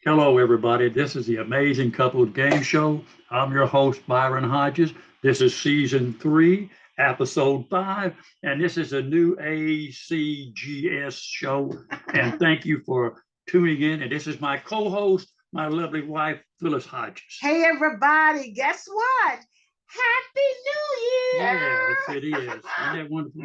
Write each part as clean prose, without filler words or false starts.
Hello, everybody. This is the Amazing Couples Game Show. I'm your host, Byron Hodges. This is season 3, episode 5, and this is a new ACGS show. And thank you for tuning in. And this is my co-host, my lovely wife, Phyllis Hodges. Hey, everybody. Guess what? Happy New Year. Yes, it is. Isn't that wonderful?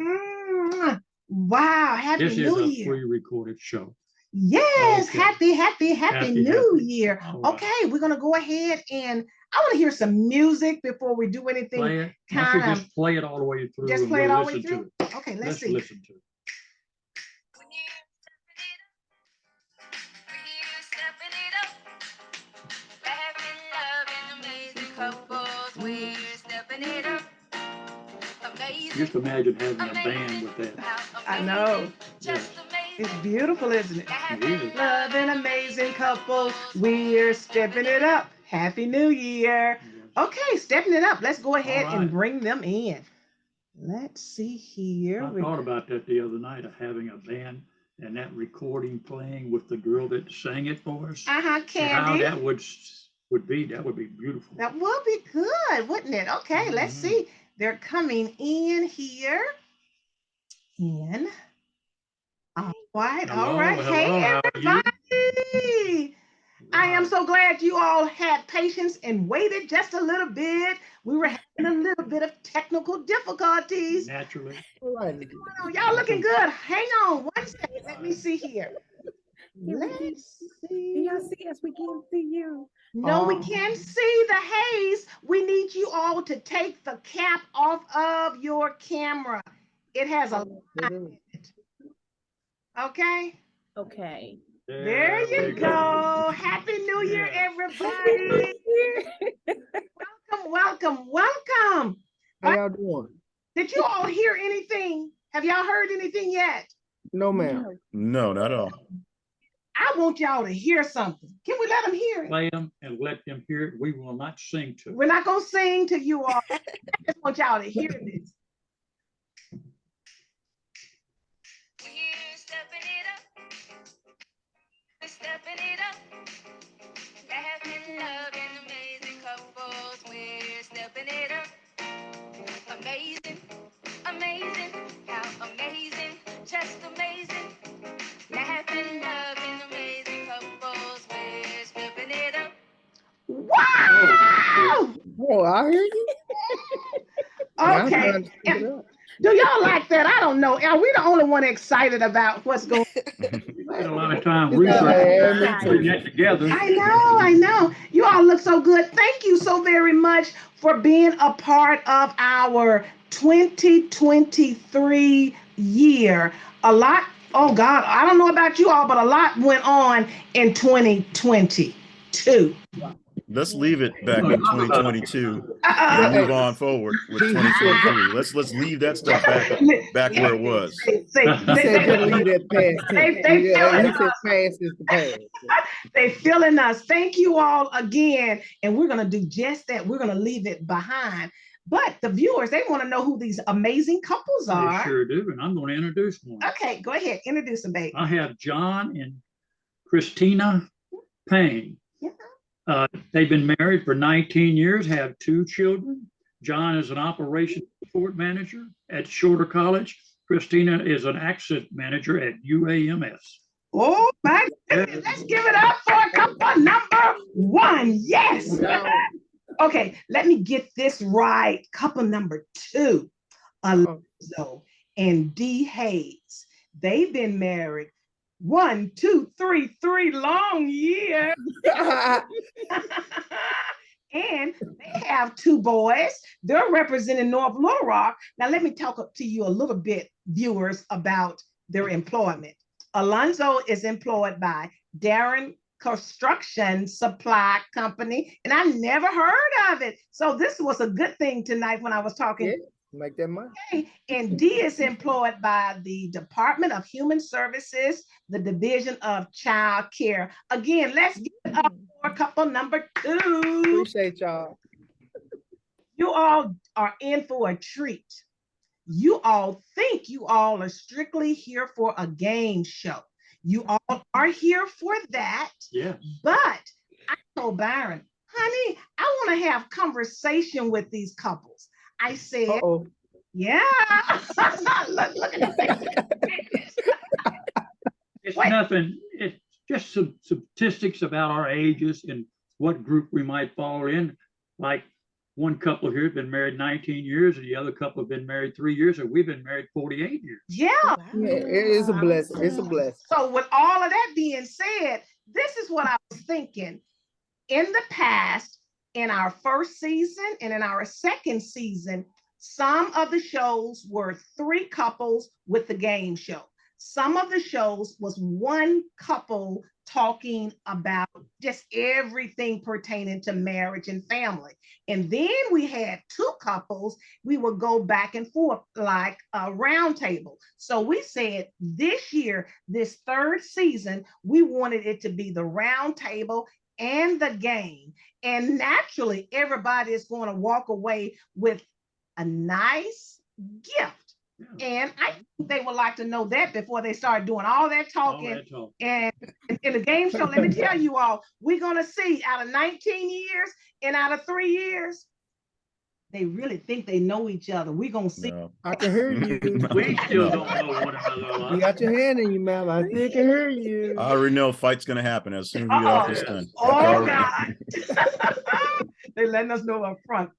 Wow. Happy This New is a Year. pre-recorded show. Yes. Okay. Happy New happy. Year. All right. Okay. We're going to go ahead and I want to hear some music before we do anything. Play it. Why don't you just play it all the way through. Just and play it we'll all the way listen through? to it. Okay. Let's Let's see. listen to it. Just imagine having a band with that. I know. Yes. It's beautiful, isn't it? It is. Love an amazing couple. We're stepping it up. Happy New Year. Yes. Okay, stepping it up. Let's go ahead All and right. bring them in. Let's see here. I thought about that the other night of having a band and that recording playing with the girl that sang it for us. And how Candy. that would be. That would be beautiful. That would be good, wouldn't it? Okay, let's see. They're coming in here. All right, Hello, all right. hello, Hey, how are you? everybody. I am so glad you all had patience and waited just a little bit. We were having a little bit of technical difficulties. Naturally. Oh, y'all looking good. Hang on one second. Let me see here. Let's see. Can y'all see us? We can't see you. No, we can't see the haze. We need you all to take the cap off of your camera. It has a line in it. Okay. Okay. There you we go. Happy New Year, Yeah. everybody. Welcome. How y'all doing? Did you all hear anything? Have y'all heard anything yet? No, ma'am. No, not at all. I want y'all to hear something. Can we let them hear it? Play them and let them hear it. We will not sing to it. We're not going to sing to you all. I just want y'all to hear this. We're stepping it up. We're stepping it up. Laughing, loving, amazing couples. We're stepping it up. Amazing, amazing, how amazing, just amazing. Laughing, loving, amazing couples. We're stepping it up. Wow! Oh, I hear you. Okay. Do y'all like that? I don't know. Are we the only one excited about what's going on? We spent a lot of time researching that together. I know. You all look so good. Thank you so very much for being a part of our 2023 year. A lot, oh God, I don't know about you all, but a lot went on in 2022. Let's leave it back in 2022 and move on forward with 2023. Let's leave that stuff back where it was. You said just leave that past. They You said past is the past. They feeling us. Thank you all again. And we're going to do just that. We're going to leave it behind. But the viewers, they want to know who these amazing couples are. They sure do. And I'm going to introduce one. Okay, go ahead. Introduce them, baby. I have John and Kristina Payne. Yeah. They've been married for 19 years, have 2 children. John is an operations support manager at Shorter College. Kristina is an accent manager at UAMS. Oh my goodness. Let's give it up for couple number 1. Yes. Okay, let me get this right. Couple number 2, Alonzo and D. Hayes. They've been married 1, 2, 3 long years. And they have 2 boys. They're representing North Little Rock. Now, let me talk to you a little bit, viewers, about their employment. Alonzo is employed by Darren Construction Supply Company, and I never heard of it. So this was a good thing tonight when I was talking. Yeah, make that money. And D is employed by the Department of Human Services, the Division of Child Care. Again, let's give it up for couple number 2. Appreciate y'all. You all are in for a treat. You all think you all are strictly here for a game show. You all are here for that. Yeah. But I told Byron, honey, I want to have conversation with these couples. I said, Uh-oh. yeah. look at this. It's Wait. nothing. It's just some statistics about our ages and what group we might fall in. Like one couple here has been married 19 years, and the other couple have been married 3 years, and we've been married 48 years. Yeah. Yeah, it is a blessing. It's a blessing. So with all of that being said, this is what I was thinking. In the past, in our first season and in our second season, some of the shows were 3 couples with the game show. Some of the shows was 1 couple talking about just everything pertaining to marriage and family. And then we had 2 couples, we would go back and forth like a round table. So we said this year, this 3rd season, we wanted it to be the round table and the game. And naturally, everybody is going to walk away with a nice gift. And I think they would like to know that before they start doing all that talking. And in the game show, let me tell you all, we're going to see out of 19 years and out of 3 years, they really think they know each other. We're going to see. No. I can hear you. We still don't know one another. You got your hand in your mouth. I still can hear you. I already know a fight's gonna happen as soon as we get off this thing. Oh, God. They're letting us know up front.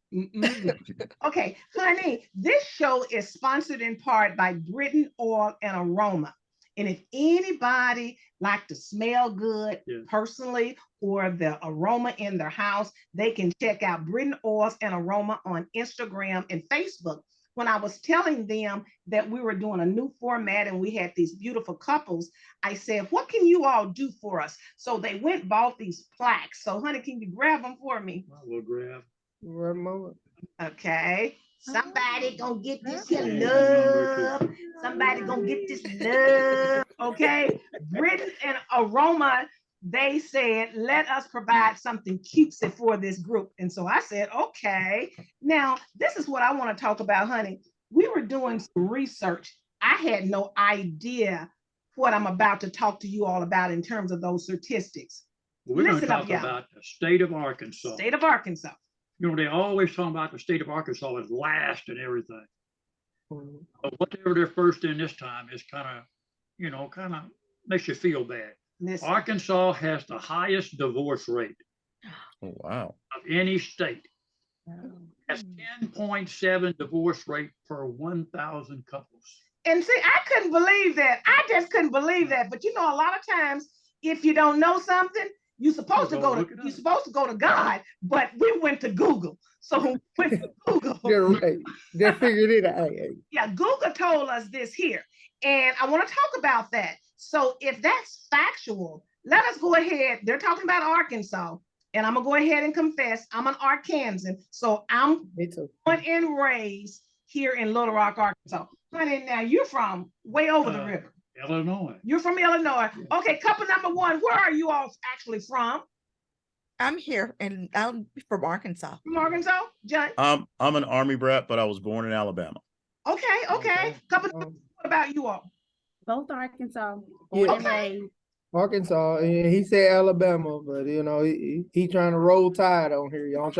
Okay, honey, this show is sponsored in part by Britain Oil and Aroma. And if anybody like to smell good personally, or the aroma in their house, they can check out Britain Oils and Aroma on Instagram and Facebook. When I was telling them that we were doing a new format and we had these beautiful couples, I said, what can you all do for us? So they went bought these plaques. So honey, can you grab them for me? I will grab. Okay. Somebody gonna get this here love. Somebody gonna get this love. Okay. Britain and Aroma, they said, let us provide something cutesy for this group. And so I said, okay. Now, this is what I want to talk about, honey. We were doing some research. I had no idea what I'm about to talk to you all about in terms of those statistics. We're going to Listen talk up, y'all. about the state of Arkansas. State of Arkansas. You know, they always talk about the state of Arkansas as last and everything. But whatever they're first in this time is kind of makes you feel bad. Listen. Arkansas has the highest divorce rate Oh, wow. of any state. Has 10.7 divorce rate per 1,000 couples. And see, I couldn't believe that. I just couldn't believe that. But you know, a lot of times, if you don't know something, you're supposed to go to God, but we went to Google. So we went to Google. They're right. They figured it out. Yeah, Google told us this here. And I want to talk about that. So if that's factual, let us go ahead. They're talking about Arkansas. And I'm going to go ahead and confess, I'm an Arkansan. So I'm born and raised here in Little Rock, Arkansas. Honey, now you're from way over the river. Illinois. You're from Illinois. Okay, couple number 1, where are you all actually from? I'm here and I'm from Arkansas. From Arkansas? John? I'm an Army brat, but I was born in Alabama. Okay. Couple, what about you all? Both Arkansas. Yeah. Okay. Arkansas, and he said Alabama, but you know, he trying to roll tide on here, y'all.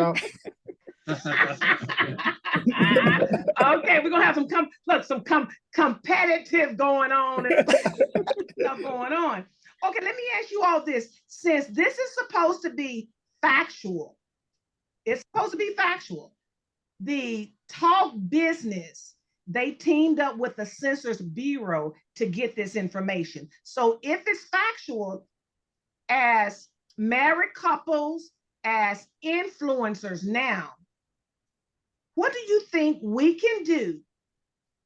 Okay, we're gonna have some competitive going on and stuff going on. Okay, let me ask you all this. Since this is supposed to be factual, it's supposed to be factual. The Talk Business, they teamed up with the Census Bureau to get this information. So if it's factual, as married couples, as influencers now, what do you think we can do?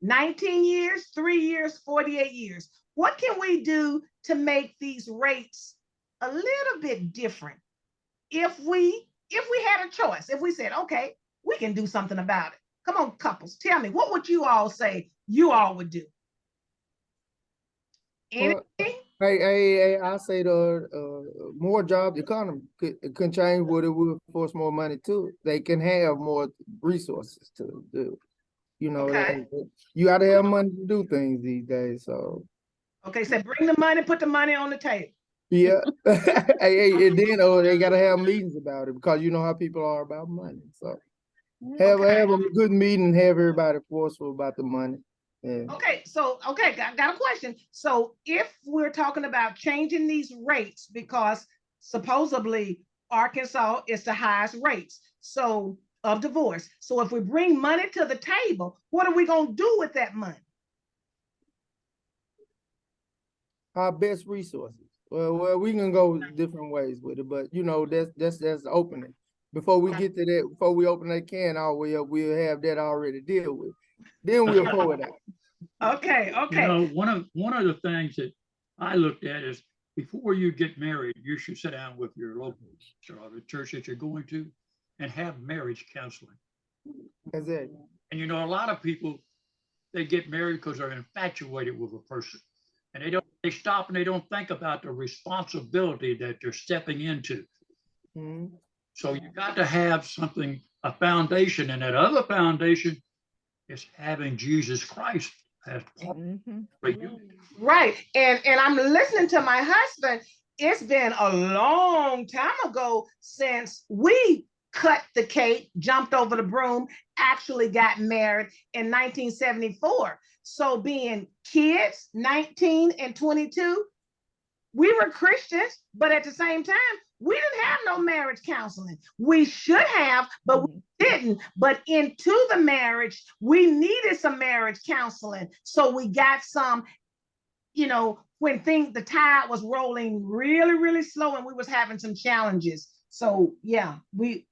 19 years, 3 years, 48 years. What can we do to make these rates a little bit different? If we had a choice, if we said, okay, we can do something about it. Come on, couples, tell me, what would you all say you all would do? Anything? Hey, I say the more jobs, the economy can change what it would force more money too. They can have more resources to do. You know, Okay. you got to have money to do things these days. So Okay, so bring the money, put the money on the table. Yeah. Hey, and then they gotta have meetings about it because you know how people are about money. So have a good meeting, have everybody forceful about the money. Yeah. Okay, so got a question. So if we're talking about changing these rates, because supposedly Arkansas is the highest rates so of divorce. So if we bring money to the table, what are we gonna do with that money? Our best resources. Well, we can go different ways with it, but you know, that's the opening. Before we get to that, before we open that can all the way up, we'll have that already deal with. Then we'll pull it out. Okay. You know, one of the things that I looked at is before you get married, you should sit down with your local or the church that you're going to and have marriage counseling. That's it. And you know, a lot of people, they get married because they're infatuated with a person. And they stop and they don't think about the responsibility that they're stepping into. Mm-hmm. So you got to have something, a foundation, and that other foundation is having Jesus Christ as part of you. Right. And I'm listening to my husband. It's been a long time ago since we cut the cake, jumped over the broom, actually got married in 1974. So being kids, 19 and 22, we were Christians, but at the same time, we didn't have no marriage counseling. We should have, but we didn't. But into the marriage, we needed some marriage counseling. So we got some, you know, when the tide was rolling really, really slow and we was having some challenges. So yeah,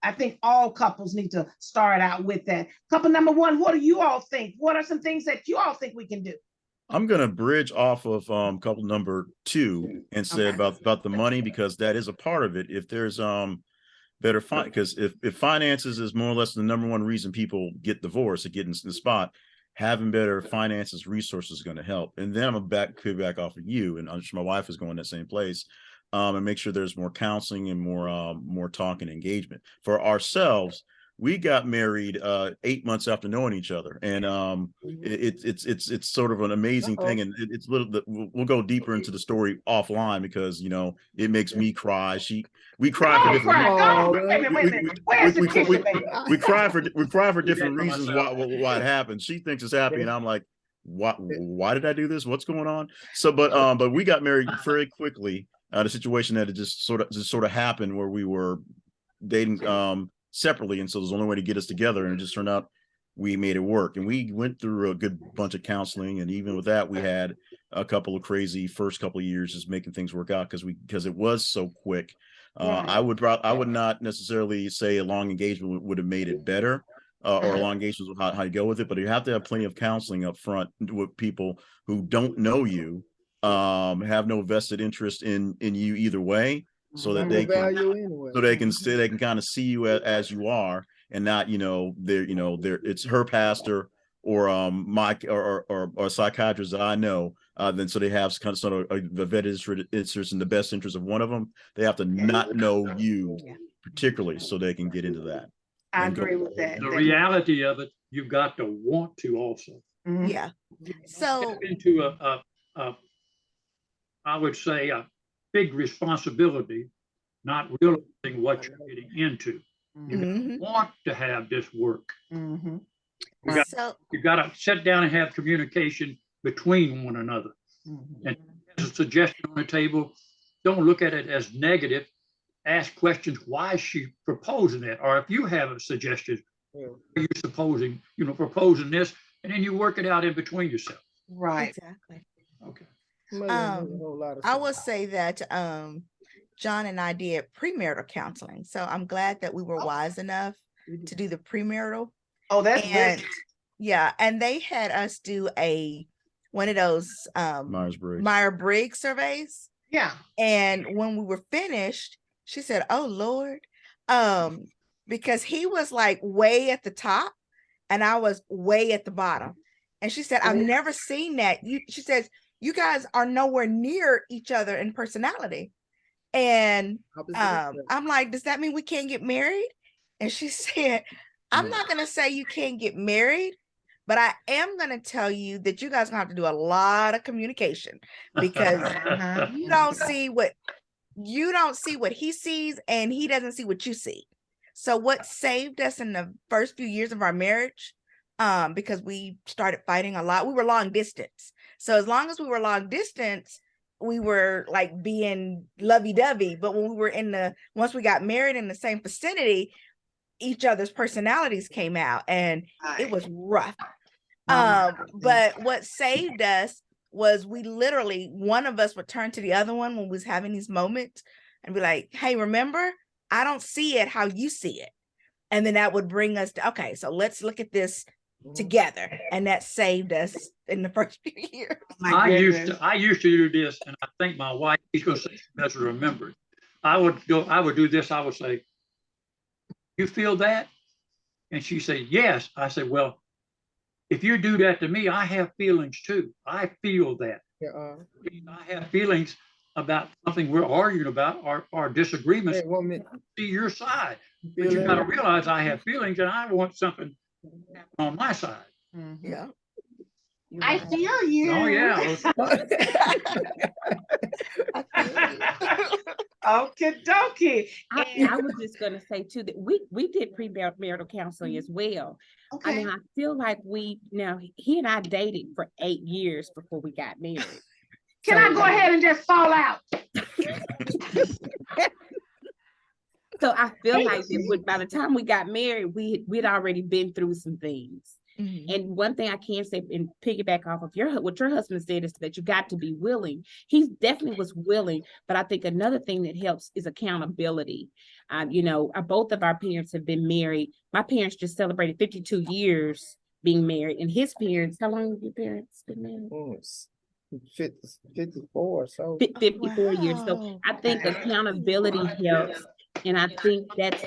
I think all couples need to start out with that. Couple number one, what do you all think? What are some things that you all think we can do? I'm gonna bridge off of couple number 2 and say about the money, because that is a part of it. If there's better because if finances is more or less the number one reason people get divorced or get in the spot, having better finances, resources is going to help. And then I'm gonna back off of you, and I'm sure my wife is going that same place, and make sure there's more counseling and more talk and engagement for ourselves. We got married 8 months after knowing each other, and it's sort of an amazing thing, and it's we'll go deeper into the story offline, because you know it makes me cry. We cry for different reasons. We cry for different reasons why it happened. She thinks it's happy, and I'm like, why did I do this? What's going on? So, but we got married very quickly. The situation that it just sort of happened where we were dating separately, and so there's the only way to get us together, and it just turned out we made it work. And we went through a good bunch of counseling, and even with that, we had a couple of crazy first couple of years just making things work out because it was so quick. I would not necessarily say a long engagement would have made it better, or a long engagement with how you go with it, but you have to have plenty of counseling up front with people who don't know you, have no vested interest in you either way, so that they can kind of see you as you are, and not it's her pastor or my or psychiatrist that I know. Then so they have kind of sort of a vested interest in the best interest of one of them. They have to not know you particularly, so they can get into that. I agree with that. The reality of it, you've got to want to also. Yeah. So into I would say a big responsibility, not realizing what you're getting into. You want to have this work. You got to sit down and have communication between one another. And as a suggestion on the table, don't look at it as negative. Ask questions. Why is she proposing that? Or if you have a suggestion, are you proposing this, and then you work it out in between yourself. Right. Exactly. Okay. I will say that John and I did premarital counseling, so I'm glad that we were wise enough to do the premarital. Oh, that's good. Yeah, and they had us do one of those Myers-Briggs surveys. Yeah. And when we were finished, she said, "Oh Lord," because he was like way at the top, and I was way at the bottom. And she said, "I've never seen that." She says, "You guys are nowhere near each other in personality." And I'm like, "Does that mean we can't get married?" And she said, "I'm not going to say you can't get married, But I am going to tell you that you guys gonna have to do a lot of communication because you don't see what he sees and he doesn't see what you see. So what saved us in the first few years of our marriage, because we started fighting a lot, we were long distance. So as long as we were long distance, we were like being lovey-dovey. But when we were once we got married in the same vicinity, each other's personalities came out and it was rough. But what saved us was we literally, one of us would turn to the other one when we was having these moments and be like, hey, remember, I don't see it how you see it. And then that would bring us to, okay, so let's look at this together. And that saved us in the first few years. I used to do this, and I think my wife, she's going to say she doesn't remember it. I would do this. I would say, you feel that? And she said, yes. I said, well, if you do that to me, I have feelings too. I feel that. I have feelings about something we're arguing about, our disagreements. See your side. But you got to realize I have feelings and I want something on my side. Yeah. I feel you. Oh, yeah. Okay, dokie. I was just going to say too that we did premarital counseling as well. Okay. I mean, I feel like he and I dated for 8 years before we got married. Can I go ahead and just fall out? So I feel like by the time we got married, we'd already been through some things. Mm-hmm. And one thing I can say and piggyback off of what your husband said is that you got to be willing. He definitely was willing, but I think another thing that helps is accountability. Both of our parents have been married. My parents just celebrated 52 years being married, and his parents, how long have your parents been married? 54, so 54 years. So I think accountability helps, and I think that's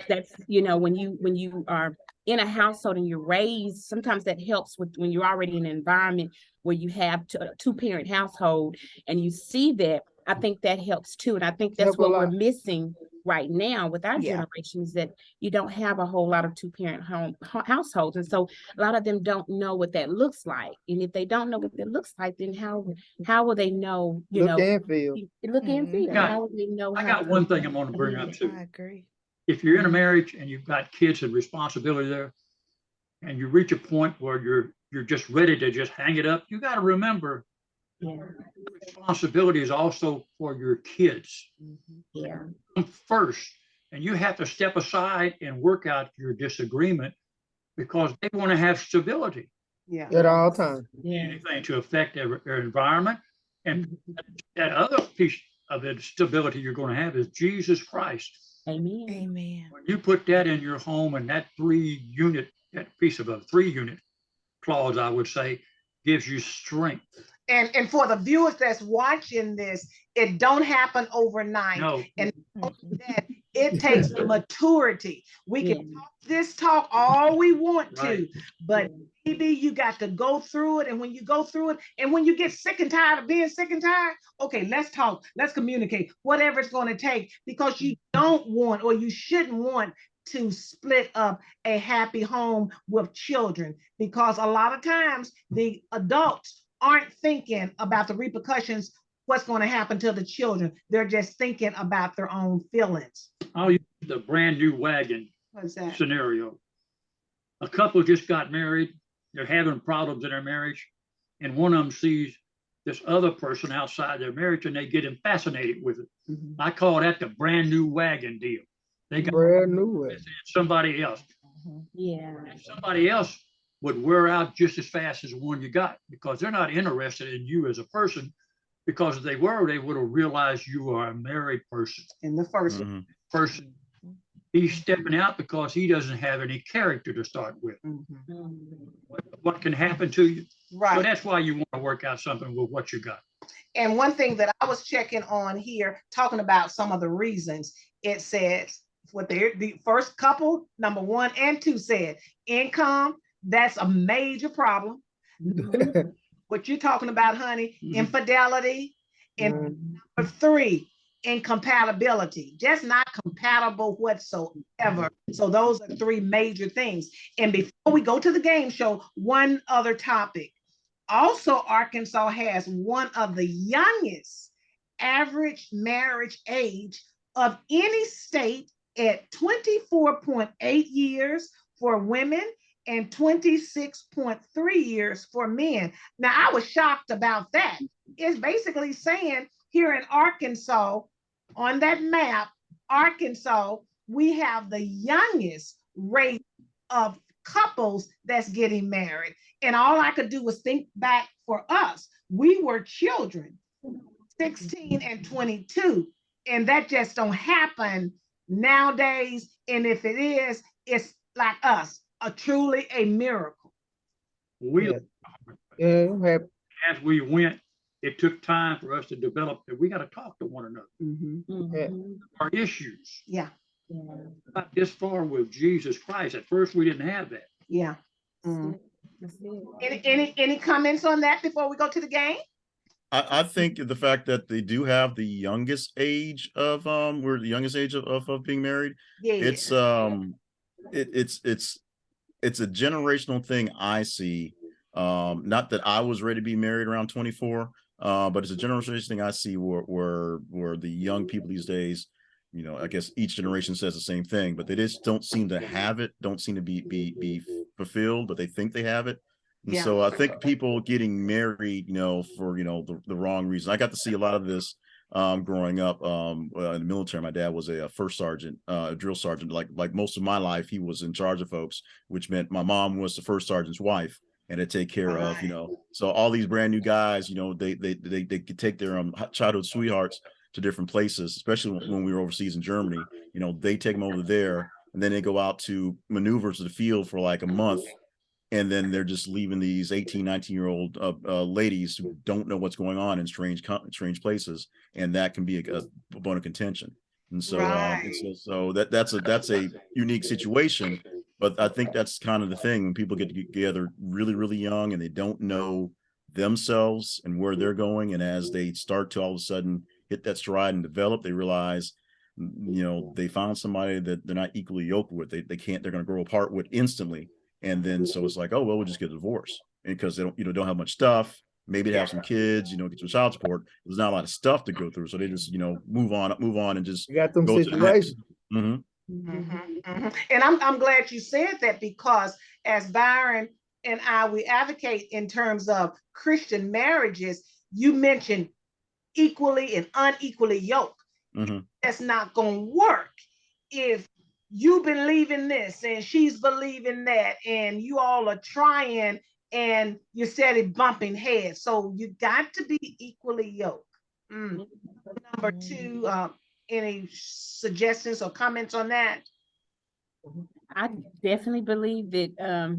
when you are in a household and you're raised, sometimes that helps when you're already in an environment where you have a two-parent household and you see that. I think that helps too, and I think that's what we're missing right now with our generation, is that you don't have a whole lot of two-parent households, and so a lot of them don't know what that looks like. And if they don't know what that looks like, then how will they know? Look and feel. How will they know? I got one thing I'm going to bring up too. I agree. If you're in a marriage and you've got kids and responsibility there, and you reach a point where you're just ready to just hang it up, you got to remember responsibility is also for your kids. First, and you have to step aside and work out your disagreement because they want to have stability. At all times. Anything to affect their environment. And that other piece of the stability you're going to have is Jesus Christ. Amen. Amen. When you put that in your home, and that piece of a 3-unit clause, I would say, gives you strength. And for the viewers that's watching this, it don't happen overnight. No. And that it takes maturity. We can talk this talk all we want to, but maybe you got to go through it. And when you go through it, and when you get sick and tired of being sick and tired, okay, let's talk, let's communicate, whatever it's going to take, because you don't want, or you shouldn't want, to split up a happy home with children, because a lot of times the adults aren't thinking about the repercussions, what's going to happen to the children. They're just thinking about their own feelings. I'll use the brand new wagon scenario. A couple just got married. They're having problems in their marriage, and one of them sees this other person outside their marriage and they get fascinated with it. I call that the brand new wagon deal. They got brand new somebody else. And somebody else would wear out just as fast as the one you got, because they're not interested in you as a person, because if they were, they would have realized you are a married person. In the first person. He's stepping out because he doesn't have any character to start with. What can happen to you? Right. So that's why you want to work out something with what you got. And one thing that I was checking on here, talking about some of the reasons, it says what the first couple, number 1 and 2, said income. That's a major problem. What you're talking about, honey, infidelity. And number 3, and compatibility, just not compatible whatsoever. So those are three major things. And before we go to the game show, one other topic. Also, Arkansas has one of the youngest average marriage age of any state at 24.8 years for women and 26.3 years for men. Now, I was shocked about that. It's basically saying here in Arkansas, on that map, Arkansas, we have the youngest rate of couples that's getting married. And all I could do was think back for us. We were children, 16 and 22, and that just don't happen nowadays. And if it is, it's like us, truly a miracle. We, as we went, it took time for us to develop that we got to talk to one another. Our issues. Yeah. Not this far with Jesus Christ. At first, we didn't have that. Yeah. Any comments on that before we go to the game? I think the fact that they do have the youngest age of we're the youngest age of being married. Yeah. It's it's a generational thing I see. Not that I was ready to be married around 24, but it's a generational thing I see where the young people these days, you know, I guess each generation says the same thing, but they just don't seem to have it, don't seem to be fulfilled, but they think they have it. And so I think people getting married, you know, for, you know, the wrong reason. I got to see a lot of this growing up in the military. My dad was a first sergeant, a drill sergeant. Like most of my life, he was in charge of folks, which meant my mom was the first sergeant's wife and to take care of, you know, so all these brand new guys, you know, they could take their childhood sweethearts to different places, especially when we were overseas in Germany. You know, they take them over there and then they go out to maneuvers to the field for like a month. And then they're just leaving these 18, 19-year-old ladies who don't know what's going on in strange places. And that can be a bone of contention. And so, so that's a unique situation. But I think that's kind of the thing when people get together really, really young and they don't know themselves and where they're going. And as they start to all of a sudden hit that stride and develop, they realize, you know, they found somebody that they're not equally yoked with. They're going to grow apart with instantly. And then so it's like, oh, well, we'll just get a divorce because they don't have much stuff. Maybe they have some kids, you know, get some child support. There's not a lot of stuff to go through. So they just, you know, move on and just you got them situations. And I'm glad you said that, because as Byron and I, we advocate in terms of Christian marriages. You mentioned equally and unequally yoked. That's not going to work if you believe in this and she's believing that, and you all are trying and you're steady bumping heads. So you got to be equally yoked. Number two, any suggestions or comments on that? I definitely believe that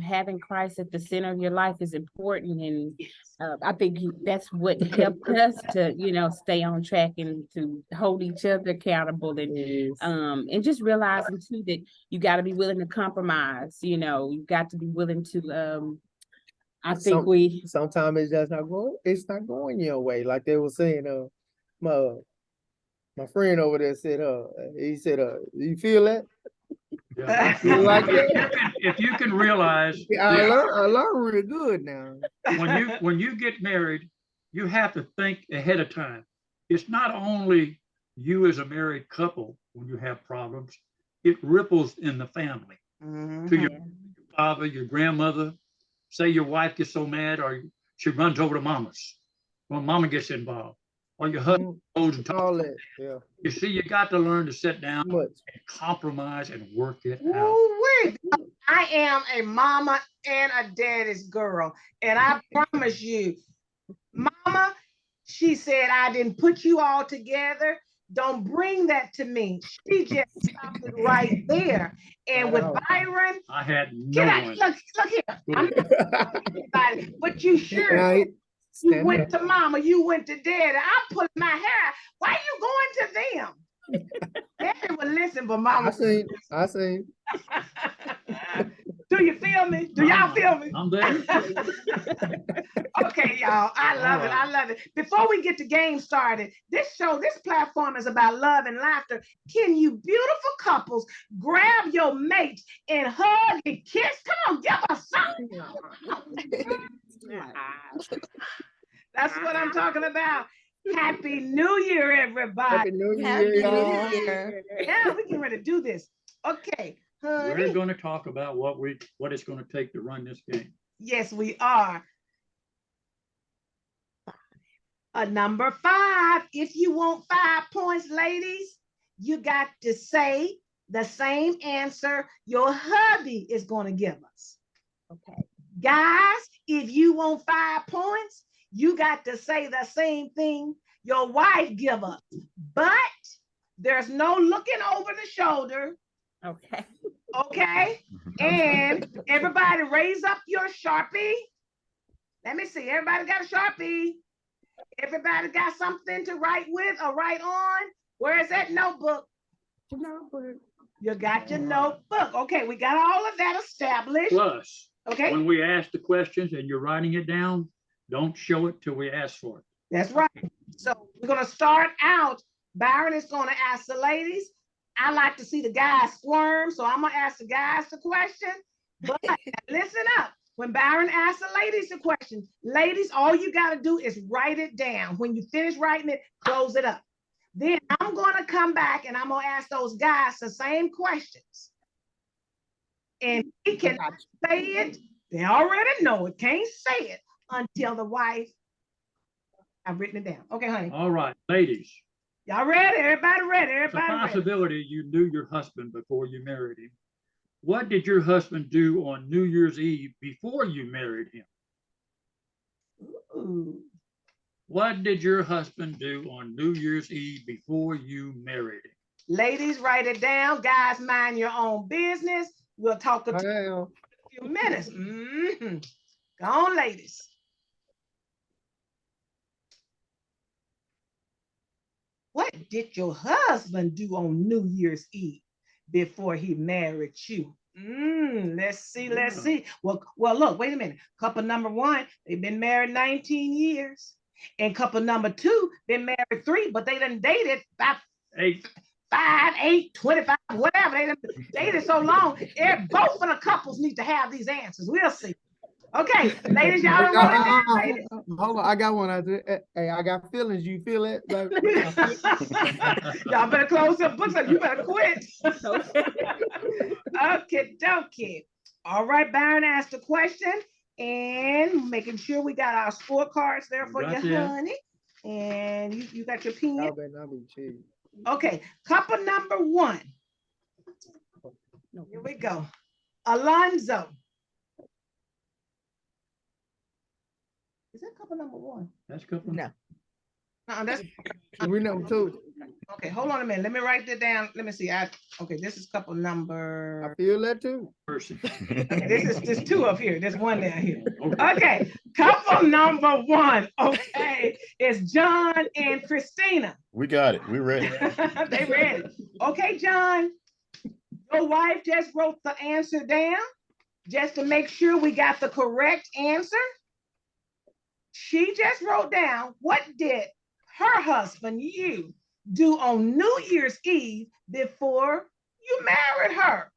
having Christ at the center of your life is important, and I think that's what helped us to, you know, stay on track and to hold each other accountable, and just realizing too that you got to be willing to compromise. You know, you got to be willing to. I think sometimes it's just not going. It's not going your way, like they were saying. My friend over there said, he said, you feel that? Yeah. Like if you can realize, I learned really good now. When you get married, you have to think ahead of time. It's not only you as a married couple when you have problems, it ripples in the family to your father, your grandmother. Say your wife gets so mad, or she runs over to mama's. Well, mama gets involved, or your husband goes and talks. All that, yeah. You see, you got to learn to sit down and compromise and work it out. Wait. I am a mama and a daddy's girl. And I promise you, mama, she said, I didn't put you all together. Don't bring that to me. She just stopped it right there. And with Byron, I had no one. Look here. But you sure you went to mama, you went to daddy. I'm pulling my hair out. Why are you going to them? Daddy would listen, but mama. I seen. Do you feel me? Do y'all feel me? I'm there. Okay, y'all. I love it. I love it. Before we get the game started, this platform is about love and laughter. Can you beautiful couples grab your mate and hug and kiss? Come on, give us something. That's what I'm talking about. Happy New Year, everybody. Happy New Happy Year, y'all. New Year. Yeah, we can ready to do this. Okay, We're honey. going to talk about what it's going to take to run this game. Yes, we are. Number 5. If you want 5 points, ladies, you got to say the same answer your hubby is going to give us. Okay. Guys, if you want 5 points, you got to say the same thing your wife give us. But there's no looking over the shoulder. Okay. Okay. And everybody raise up your Sharpie. Let me see. Everybody got a Sharpie. Everybody got something to write with or write on. Where is that notebook? You got your notebook. Okay, we got all of that established. Plus, Okay, when we ask the questions and you're writing it down, don't show it till we ask for it. that's right. So we're going to start out. Byron is going to ask the ladies. I like to see the guys squirm, so I'm going to ask the guys the question. But listen up. When Byron asks the ladies the question, ladies, all you got to do is write it down. When you finish writing it, close it up. Then I'm going to come back and I'm going to ask those guys the same questions. And he can say it. They already know it. Can't say it until the wife. I've written it down. Okay, honey. All right, ladies. Y'all ready? Everybody ready? It's a Everybody ready? possibility you knew your husband before you married him. What did your husband do on New Year's Eve before you married him? Ooh. What did your husband do on New Year's Eve before you married him? Ladies, write it down. Guys, mind your own business. We'll talk in a Well, few minutes. Mhm. Go on, ladies. What did your husband do on New Year's Eve before he married you? Let's see, let's see. Well, look, wait a minute. Couple number 1, they've been married 19 years. And couple number 2, been married 3, but they done dated about 5, 8, 25, whatever. They done dated so long. Both of the couples need to have these answers. We'll see. Okay, ladies, y'all done wrote it down, ladies? hold on, I got one. Hey, I got feelings. You feel it? Y'all better close your books up. You better quit. Okay, dokie. All right, Byron asked a question and making sure we got our scorecards there for you, honey. And you got your pen. Y'all better not be cheating. Okay, couple number 1. Here we go. Alonzo. Is that couple number 1? That's couple. No. That's We number 2. okay. Hold on a minute. Let me write that down. Let me see. Okay, this is couple I number. feel that too. Person. Okay, there's 2 up here. There's 1 down here. Okay, couple number 1. Okay, it's John and Kristina. We got it. We ready. They ready. Okay, John. Your wife just wrote the answer down just to make sure we got the correct answer. She just wrote down, what did her husband, you, do on New Year's Eve before you married her?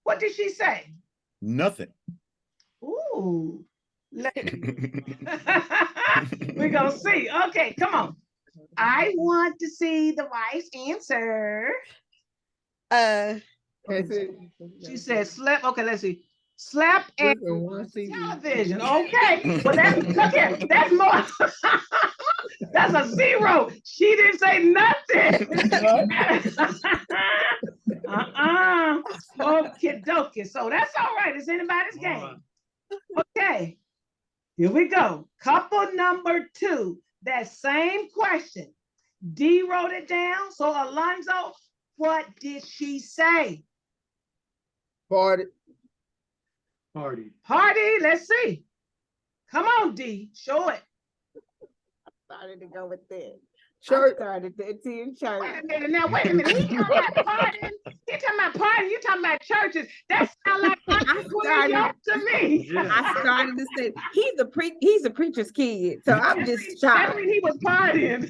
What did she say? Nothing. Ooh. We're going to see. Okay, come on. I want to see the wife's answer. She said slept. Okay, let's see. Slept and television. Okay. Well, look here. That's more. That's a 0. She didn't say nothing. Okay, dokie. So that's all right. It's anybody's game. Okay. Here we go. Couple number 2. That same question. D wrote it down. So Alonzo, what did she say? Party. Party. Let's see. Come on, D. Show it. Started to go with that. Church. Started to attend church. Wait a minute. He know that partying. He ain't talking about parties, you talking about churches. That sounds like started- to me. Yeah. I started to say he's a preacher's kid, so I'm just That shocked. mean he was partying.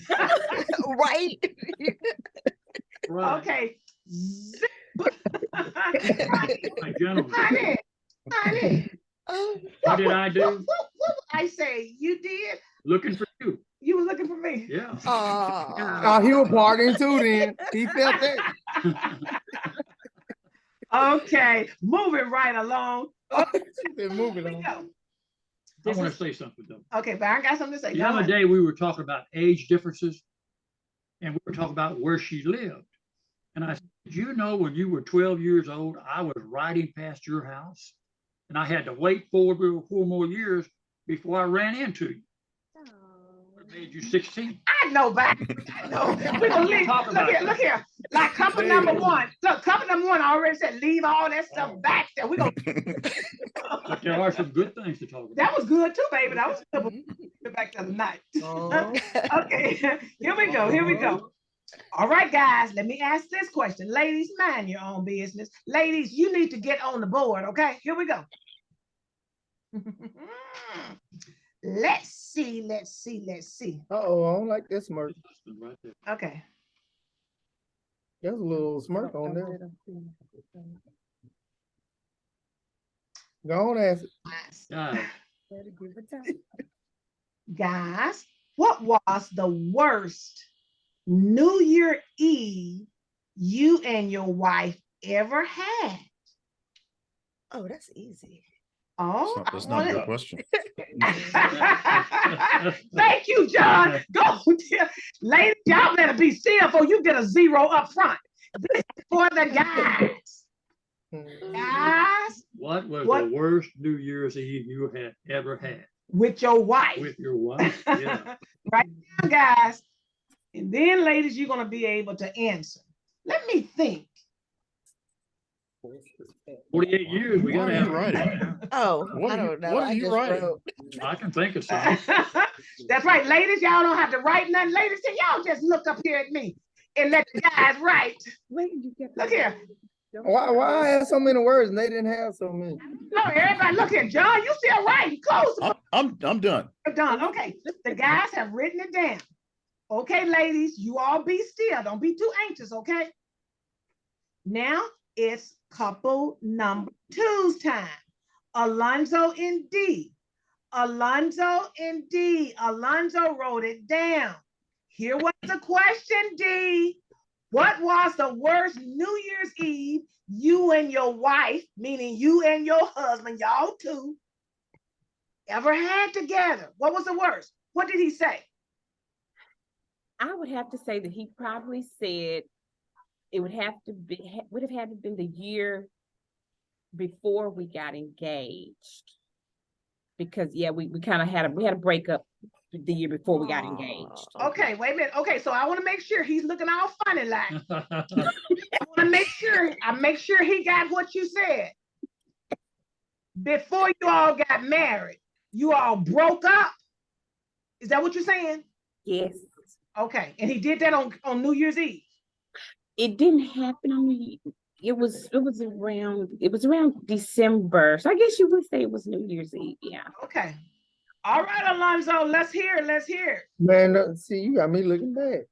Right? Right. Okay. My gentlemen, Honey, what did I do? what I say? You did? Looking for you. You were looking for me. Yeah. Oh, he was partying too then. He felt that. Okay, moving right along. Moving Here we on. go. I want to say something though. Okay, Byron got something to say. The Go other on. day we were talking about age differences, and we were talking about where she lived. And I said, you know, when you were 12 years old, I was riding past your house, and I had to wait 4 more years before I ran into you. What made you 16? I know, Byron. I know. We're gonna leave. Talk about Look here. Like couple number one. Look, couple number one already said leave all that stuff back there. We're gonna But there are some good things to talk about. that was good too, baby. That was good. Get back to the night. Oh. Okay, here we go. Here we go. All right, guys, let me ask this question. Ladies, mind your own business. Ladies, you need to get on the board, okay? Here we go. Let's see. Uh-oh, I don't like that smirk. Right there. Okay. There's a little smirk on there. Go on, ask it. Guys, Guys, what was the worst New Year Eve you and your wife ever had? Oh, that's easy. Oh, That's I not a wanna- good question. Thank you, John. Go, dear. Ladies, y'all better be still before you get a 0 up front. This is for the guys. Guys, what was What? the worst New Year's Eve you had ever had with your wife. with your wife? Yeah. Right now, guys. And then, ladies, you're going to be able to answer. Let me think. 48 years, we What gotta are have you writing? Oh, What I are you- don't know. what are I you just writing? wrote. I can think of some. That's right, ladies. Y'all don't have to write nothing. Ladies, so y'all just look up here at me and let the guys write. Look here. Why I have so many words and they didn't have so many? No, everybody, look here. John, you still writing. Close. I'm done. Done. Okay. The guys have written it down. Okay, ladies, you all be still. Don't be too anxious, okay? Now it's couple number 2's time. Alonzo and D. Alonzo and D. Alonzo wrote it down. Here was the question, D. What was the worst New Year's Eve you and your wife, meaning you and your husband, y'all two, ever had together? What was the worst? What did he say? I would have to say that he probably said it would have to be would have had to been the year before we got engaged. Because yeah, we kind of had a breakup the year before we got engaged. Okay, wait a minute. Okay, so I want to make sure he's looking all funny like. I want to make sure he got what you said. Before you all got married, you all broke up. Is that what you're saying? Yes. Okay, and he did that on New Year's Eve. It didn't happen on the it was around December. So I guess you would say it was New Year's Eve. Yeah. Okay. All right, Alonzo, let's hear it. Let's hear it. Man, see, you got me looking bad.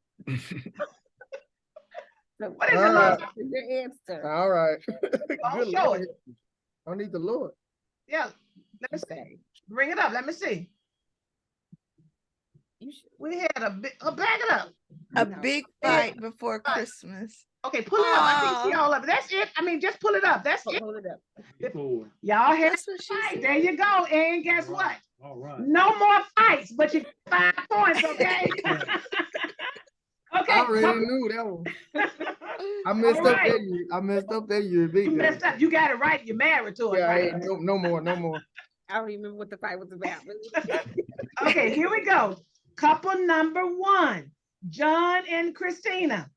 So What is it, All right. Alonzo? your answer? All right. Don't Good show Lord. it. I need the Lord. Yeah, let me see. Bring it up. Let me see. You should. We had a big, back it up. A No. big fight before Christmas. Okay, pull it up. I can't see all of it. That's it. I mean, just pull it up. That's it. Hold it up. Before. Y'all had That's what she fight. said. There you go. And guess what? All right. No more fights, but you get 5 points, okay? Okay. I already knew that one. I messed All up right. that year. I messed up that year big You time. messed up. You got it right. You're married to it. Yeah, right? hey, no more. I don't remember what the fight was about. Okay, here we go. Couple number 1, John and Kristina.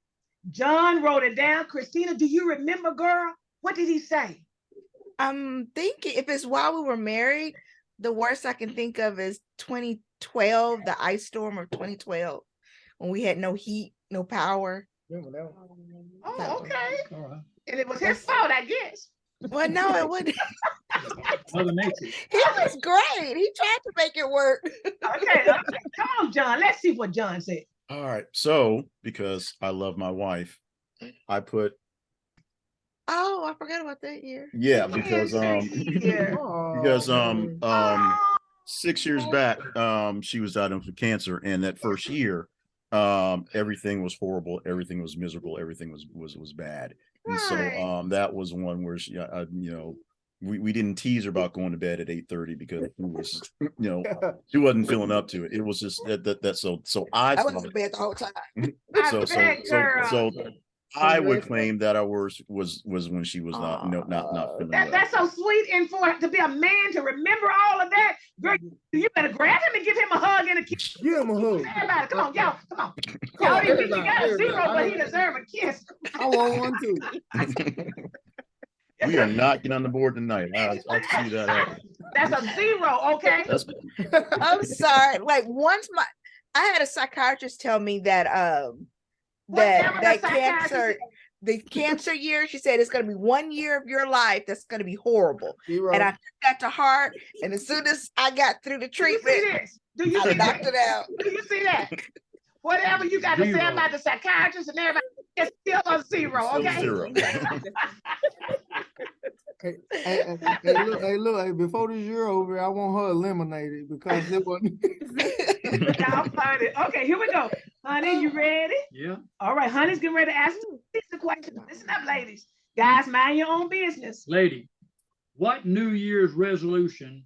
John wrote it down. Kristina, do you remember, girl? What did he say? I'm thinking if it's while we were married, the worst I can think of is 2012, the ice storm of 2012, when we had no heat, no power. Remember that one? Oh, okay. All right. And it was his fault, I guess. Well, no, it wouldn't. Mother Nature. He was great. He tried to make it work. Okay. Come on, John. Let's see what John said. All right. So because I love my wife, I put Oh, I forgot about that year. because Oh, 6 years back, she was diagnosed with cancer, and that first year, everything was horrible, everything was miserable, everything was bad. And so right. that was one where she, we didn't tease her about going to bed at 8:30 because it was, she wasn't feeling up to it. It was just so I I was in bed the whole time. so I would claim that our worst was when she was not feeling well. That's so sweet, and for to be a man to remember all of that, girl, you better grab him and give him a hug and a kiss. Give him a hug. Everybody, come on, y'all, come on. Y'all didn't think you got a 0, but he deserves a kiss. I want one too. We are not getting on the board tonight. I'll see that happen. That's a 0, okay? I'm sorry. Like I had a psychiatrist tell me that the cancer year, she said it's going to be 1 year of your life that's going to be horrible. And I took that to heart. And as soon as I got through the treatment, Do you I see knocked that? it out. Do you see that? Whatever you got to say about the psychiatrist and everybody, it's still a 0, okay? Zero. Hey, look, before this year over, I want her eliminated because it wasn't. Y'all funny. Okay, here we go. Honey, you ready? Yeah. All right, honey's getting ready to ask the question. Listen up, ladies. Guys, mind your own business. Lady, what New Year's resolution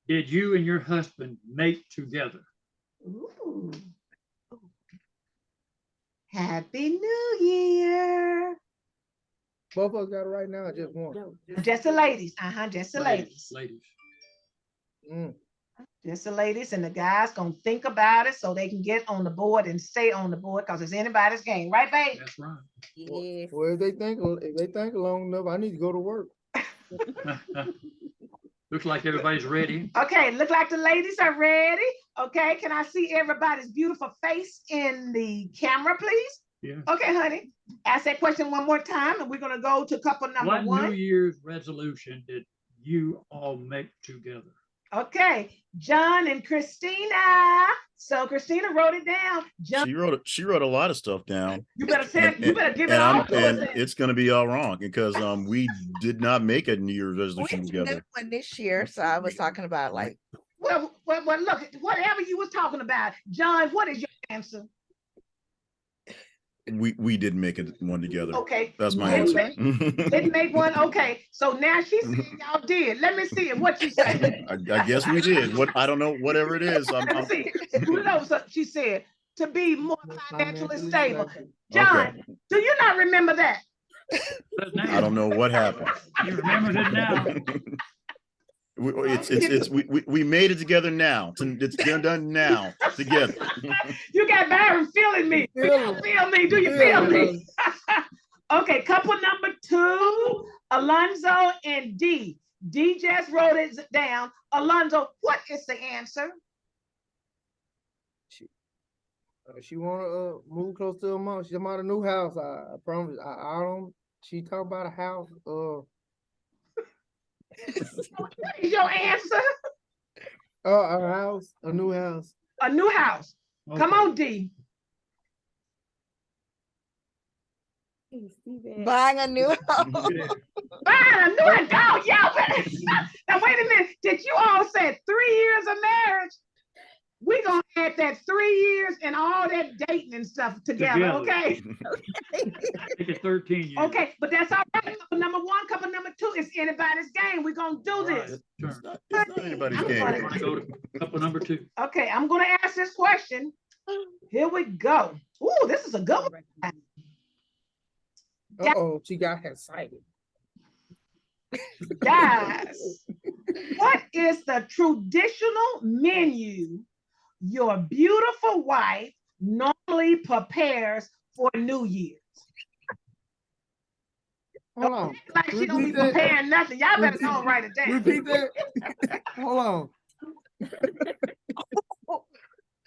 did you and your husband make together? Ooh. Happy New Year. Both of us got it right now, just one. Just the ladies. Just the ladies. Ladies. Just the ladies, and the guys gonna think about it so they can get on the board and stay on the board because it's anybody's game, right, babe? That's right. Yes. Well, if they think long enough, I need to go to work. Looks like everybody's ready. Okay, look like the ladies are ready. Okay, can I see everybody's beautiful face in the camera, please? Yeah. Okay, honey. Ask that question one more time, and we're gonna go to couple number What one. New Year's resolution did you all make together? Okay, John and Kristina. So Kristina wrote it down. John, She wrote a lot of stuff down. you better give it all to And us. it's going to be all wrong because we did not make a New Year's resolution We did together. one this year, so I was talking about like Well, look, whatever you was talking about, John, what is your answer? We didn't make one together. Okay. That's my answer. Didn't make one. Okay. So now she said y'all did. Let me see it. What you say? I guess we did. I don't know, whatever it is. Let me see. Who knows? She said to be more financially stable. John, Okay. do you not remember that? I don't know what happened. You remember it now. We made it together now. It's done now together. You got Byron feeling me. Do you feel me? Do you feel me? Okay, couple number 2, Alonzo and D. D just wrote it down. Alonzo, what is the answer? She want to move close to her mom. She bought a new house. I promise. I don't. She talk about a house. What is your answer? A house, a new house. A new house. Okay. Come on, D. buying a new house. Buying a new house. Oh, y'all better. Now, wait a minute. Did you all say 3 years of marriage? We're going to add that 3 years and all that dating and stuff together, okay? Make it 13 years. Okay, but that's all right. Couple number 1, couple number 2 is anybody's game. We're going to do All right, this. it's your turn. It's not anybody's I'm game. gonna- I'm gonna go to couple number 2. Okay, I'm going to ask this question. Here we go. Ooh, this is a good one. Uh-oh, she got excited. Guys, what is the traditional menu your beautiful wife normally prepares for New Year's? Hold on. Like she don't be Repeat that. preparing nothing. Y'all better go and write it down. Repeat that. Hold on.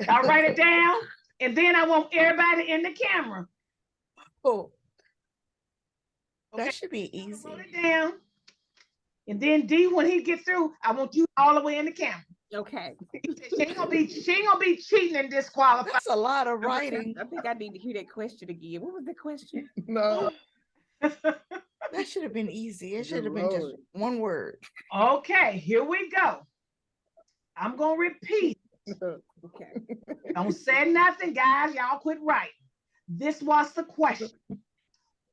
I'll write it down, and then I want everybody in the camera. Oh, Okay, that should be easy. wrote it down. And then D, when he gets through, I want you all the way in the camera. Okay. She ain't gonna be cheating and disqualified. That's a lot of writing. I think I need to hear that question again. What was the question? No. That should have been easy. It should have been just Lord. one word. Okay, here we go. I'm gonna repeat. Okay. Don't say nothing, guys. Y'all quit writing. This was the question.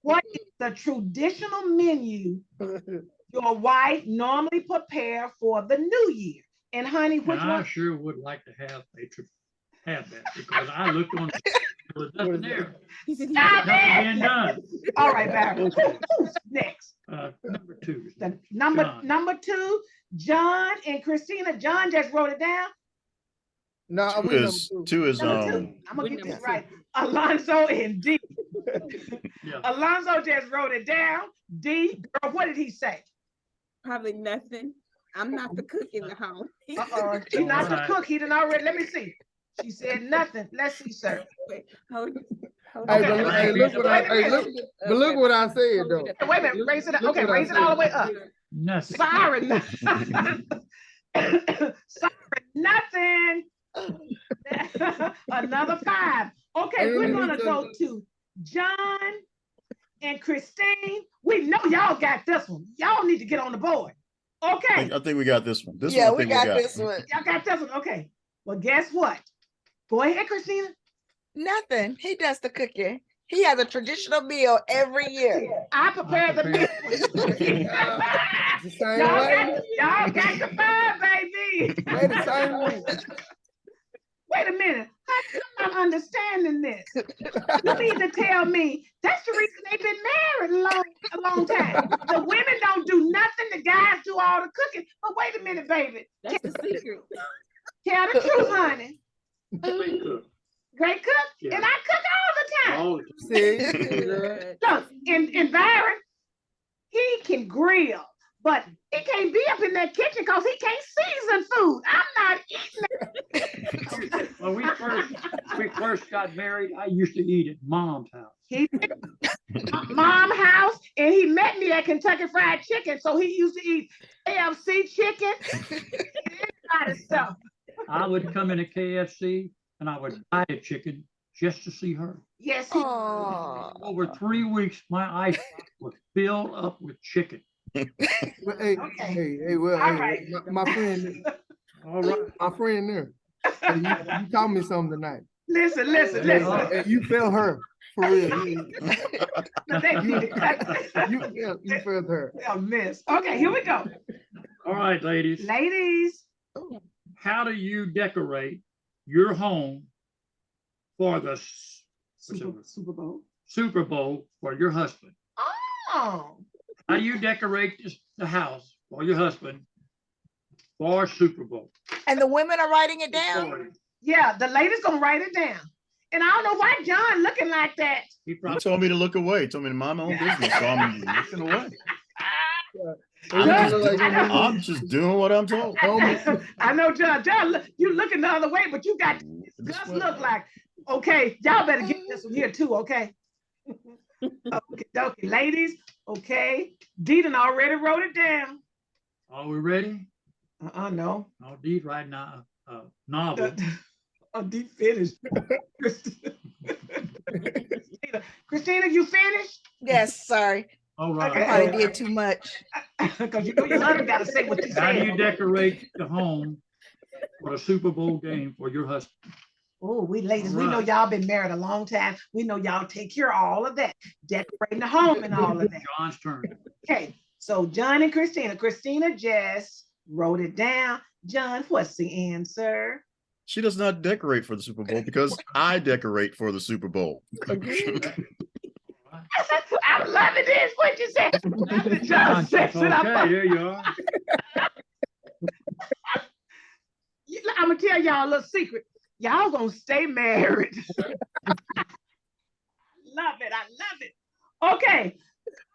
What is the traditional menu your wife normally prepare for the new year? And honey, which And I one? sure would like to have have that because I looked on there's nothing there. He said Stop Nothing it! being done. All right, Barry. Okay. Who's next? Number two. The John. number two, John and Kristina. John just wrote it down. No, Two we is two is Number two. I'm gonna we get this number right. Alonzo and D. Yeah. Alonzo just wrote it down. D, girl, what did he say? probably nothing. I'm not the cook in the home. Uh-oh, she's not the Alright. cook. He done already. Let me see. She said nothing. Let's see, sir. Wait, hold, hold Hey, Okay. but, hey, look what I, hey, look, but look what I said though. Wait a minute. Raise it up. Look Okay, what I raise it all the way up. Nothing. Sorry. Sorry, nothing. Another 5. Okay, Hey, we're let me gonna tell go you- to John and Christine. We know y'all got this one. Y'all need to get on the board. Okay, I think we got this one. This Yeah, one I we think got this one. y'all got this one. Okay. Well, guess what? Go ahead, Christina. Nothing. He does the cooking. He has a traditional meal every year. I prepared the meal. The same Y'all way. got the 5, baby. Way the same way. Wait a minute. I'm not understanding this. You need to tell me that's the reason they've been married a long time. The women don't do nothing, the guys do all the cooking. But wait a minute, baby. That's the secret. Tell the truth, honey. Great cook. Great cook. Yeah. And I cook all the time. All the time. See, Look, in Byron, he can grill, but he can't be up in that kitchen because he can't season food. I'm not eating it. When we first got married, I used to eat at Mom's house. He mom house, and he met me at Kentucky Fried Chicken, so he used to eat KFC chicken. Kind of stuff. I would come in a KFC and I would buy a chicken just to see her. Yes, he. Oh, Over 3 weeks, my ice box was filled up with chicken. Well, Okay. hey, well, All hey, right. my friend, All right. my friend there. Hey, you taught me something tonight. Listen. Hey, you felt her for real. No, they need to cut. You felt her. A miss. Okay, here we go. All right, ladies. Ladies, How do you decorate your home for the Super Bowl. Super Bowl for your husband? Oh, How do you decorate the house for your husband for Super Bowl? and the women are writing it down. yeah, the lady's gonna write it down. And I don't know why John looking like that. He He probably told me to look away. He told me to mind my own business. So I'm looking away. John, I'm just doing what I'm told. I know, John. John, you looking the other way, but you got just look like. Okay, y'all better get this one here too. Okay. Okay, ladies. Okay, Deedon already wrote it down. Are we ready? No. Oh, Dee's writing a novel. Oh, Dee finished. Christina, you finished? Yes, sorry. All I Okay. right. probably did too much. Because you know your husband got to say what you How do you said. decorate the home for the Super Bowl game for your husband? Oh, we ladies, we know Right. y'all been married a long time. We know y'all take care of all of that, decorating the home and all of that. John's turn. Okay, so John and Christina. Christina just wrote it down. John, what's the answer? She does not decorate for the Super Bowl because I decorate for the Super Bowl. I'm loving this. What you said? John sets it up. Okay, there you are. I'm gonna tell y'all a little secret. Y'all gonna stay married. Love it. I love it. Okay.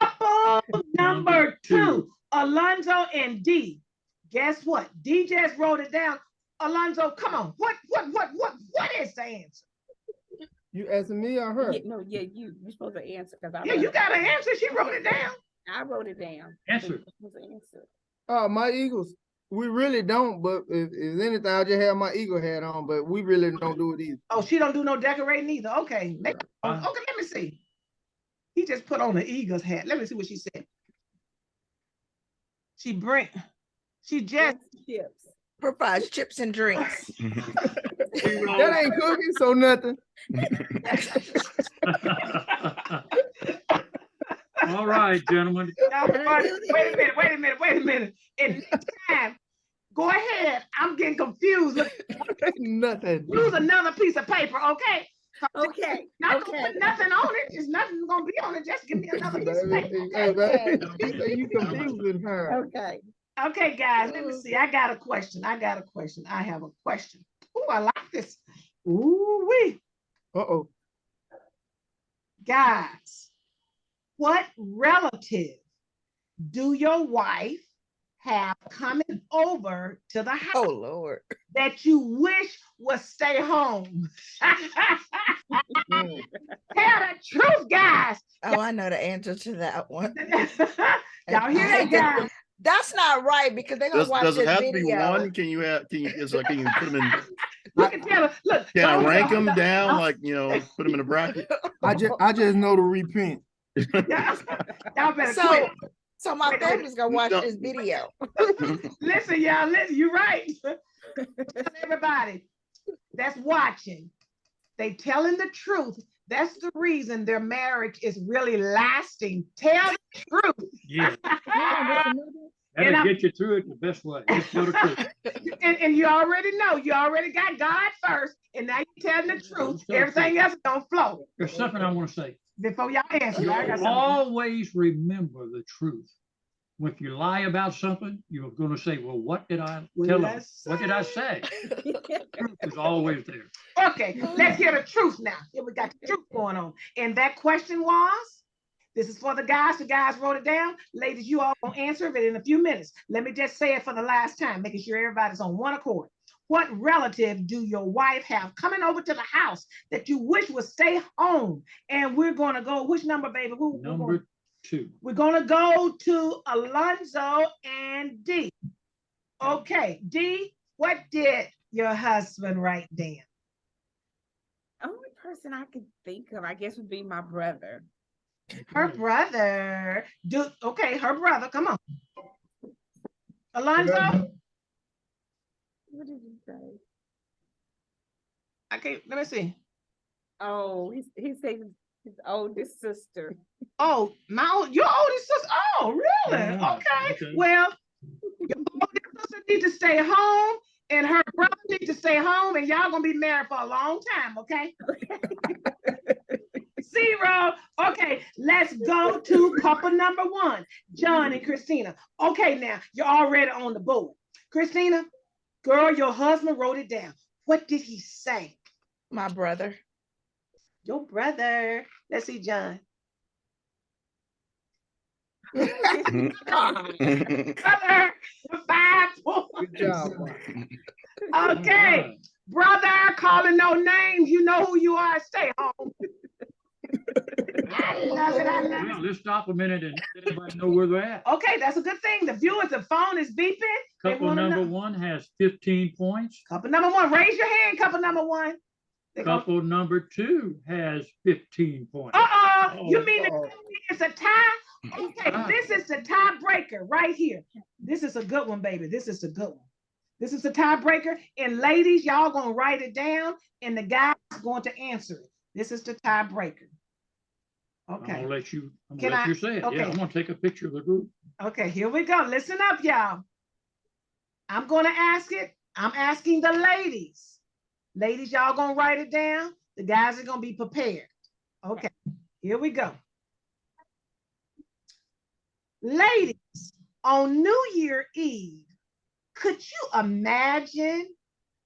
Couple number 2, Alonzo and D. Guess what? D just wrote it down. Alonzo, come on. What is the answer? You asking me or her? Yeah, no, yeah, you're supposed to answer because I Yeah, you got an answer. She wrote it down. wrote it down. Answer. You're supposed to answer. Oh, my Eagles. We really don't, but if anything, I just have my Eagle hat on, but we really don't do it either. Oh, she don't do no decorating either. Okay. Okay, let me see. He just put on the Eagles hat. Let me see what she said. She just Chips. Provides chips and drinks. That ain't cooking, so nothing. All right, gentlemen. wait a minute. And next time, go ahead. I'm getting confused. Look, Nothing. use another piece of paper, okay? Okay. Not gonna put nothing on it. There's nothing gonna be on it. Just give me another piece of paper. Hey, baby, you confusing her. Okay. Okay, guys, let me see. I have a question. I have a question. Oh, I like this. Ooh wee. Uh-oh. Guys, what relative do your wife have coming over to the house Oh Lord. that you wish would stay home? Tell the truth, guys. Oh, I know the answer to that one. Y'all hear that, guys? That's not right because they're gonna watch Does it this have to be video. one? Can you put them in? Look at Taylor. Look. Can I rank them down? Like, put them in a bracket. I just know to repent. Y'all better So, quit. so my family's gonna watch this video. Listen, y'all, listen, you're right. Everybody that's watching, they telling the truth. That's the reason their marriage is really lasting. Tell the truth. Yeah. That'll get you through it the best way. Just tell the truth. And you already know, you already got God first, and now you're telling the truth. Everything else don't flow. There's something I want to say. Before y'all answer, I got something. Always remember the truth. If you lie about something, you're going to say, well, what did I tell them? What did I say? Truth is always there. Okay, let's hear the truth now. Here we got the truth going on. And that question was, this is for the guys. The guys wrote it down. Ladies, you all gonna answer it in a few minutes. Let me just say it for the last time, making sure everybody's on one accord. What relative do your wife have coming over to the house that you wish would stay home? And we're gonna go, which number, baby? Number 2. We're gonna go to Alonzo and D. Okay, D, what did your husband write down? Only person I could think of, I guess, would be my brother. Her brother. Her brother. Come on. Alonzo. What did he say? Okay, let me see. Oh, he said his oldest sister. Oh, your oldest sister. Oh, really? Okay. Well, your oldest sister needs to stay home, and her brother needs to stay home, and y'all gonna be married for a long time, okay? 0. Okay, let's go to couple number 1, John and Kristina. Okay, now you're already on the board. Kristina, girl, your husband wrote it down. What did he say? My brother. Your brother. Let's see, John. Brother, 5 points. Good job. Okay, brother, calling no names. You know who you are. Stay home. I love it. Well, let's stop a minute and let everybody know where they're at. Okay, that's a good thing. The viewers, the phone is beeping. Couple number 1 has 15 points. Couple number 1, raise your hand. Couple number 1. Couple number 2 has 15 points. You mean it's a tie? Okay, this is the tiebreaker right here. This is a good one, baby. This is a good one. This is the tiebreaker. And ladies, y'all gonna write it down, and the guy's going to answer it. This is the tiebreaker. Okay. I'm gonna let you say it. Okay. Yeah, I'm gonna take a picture of the group. Okay, here we go. Listen up, y'all. I'm gonna ask it. I'm asking the ladies. Ladies, y'all gonna write it down. The guys are gonna be prepared. Okay, here we go. Ladies, on New Year Eve, could you imagine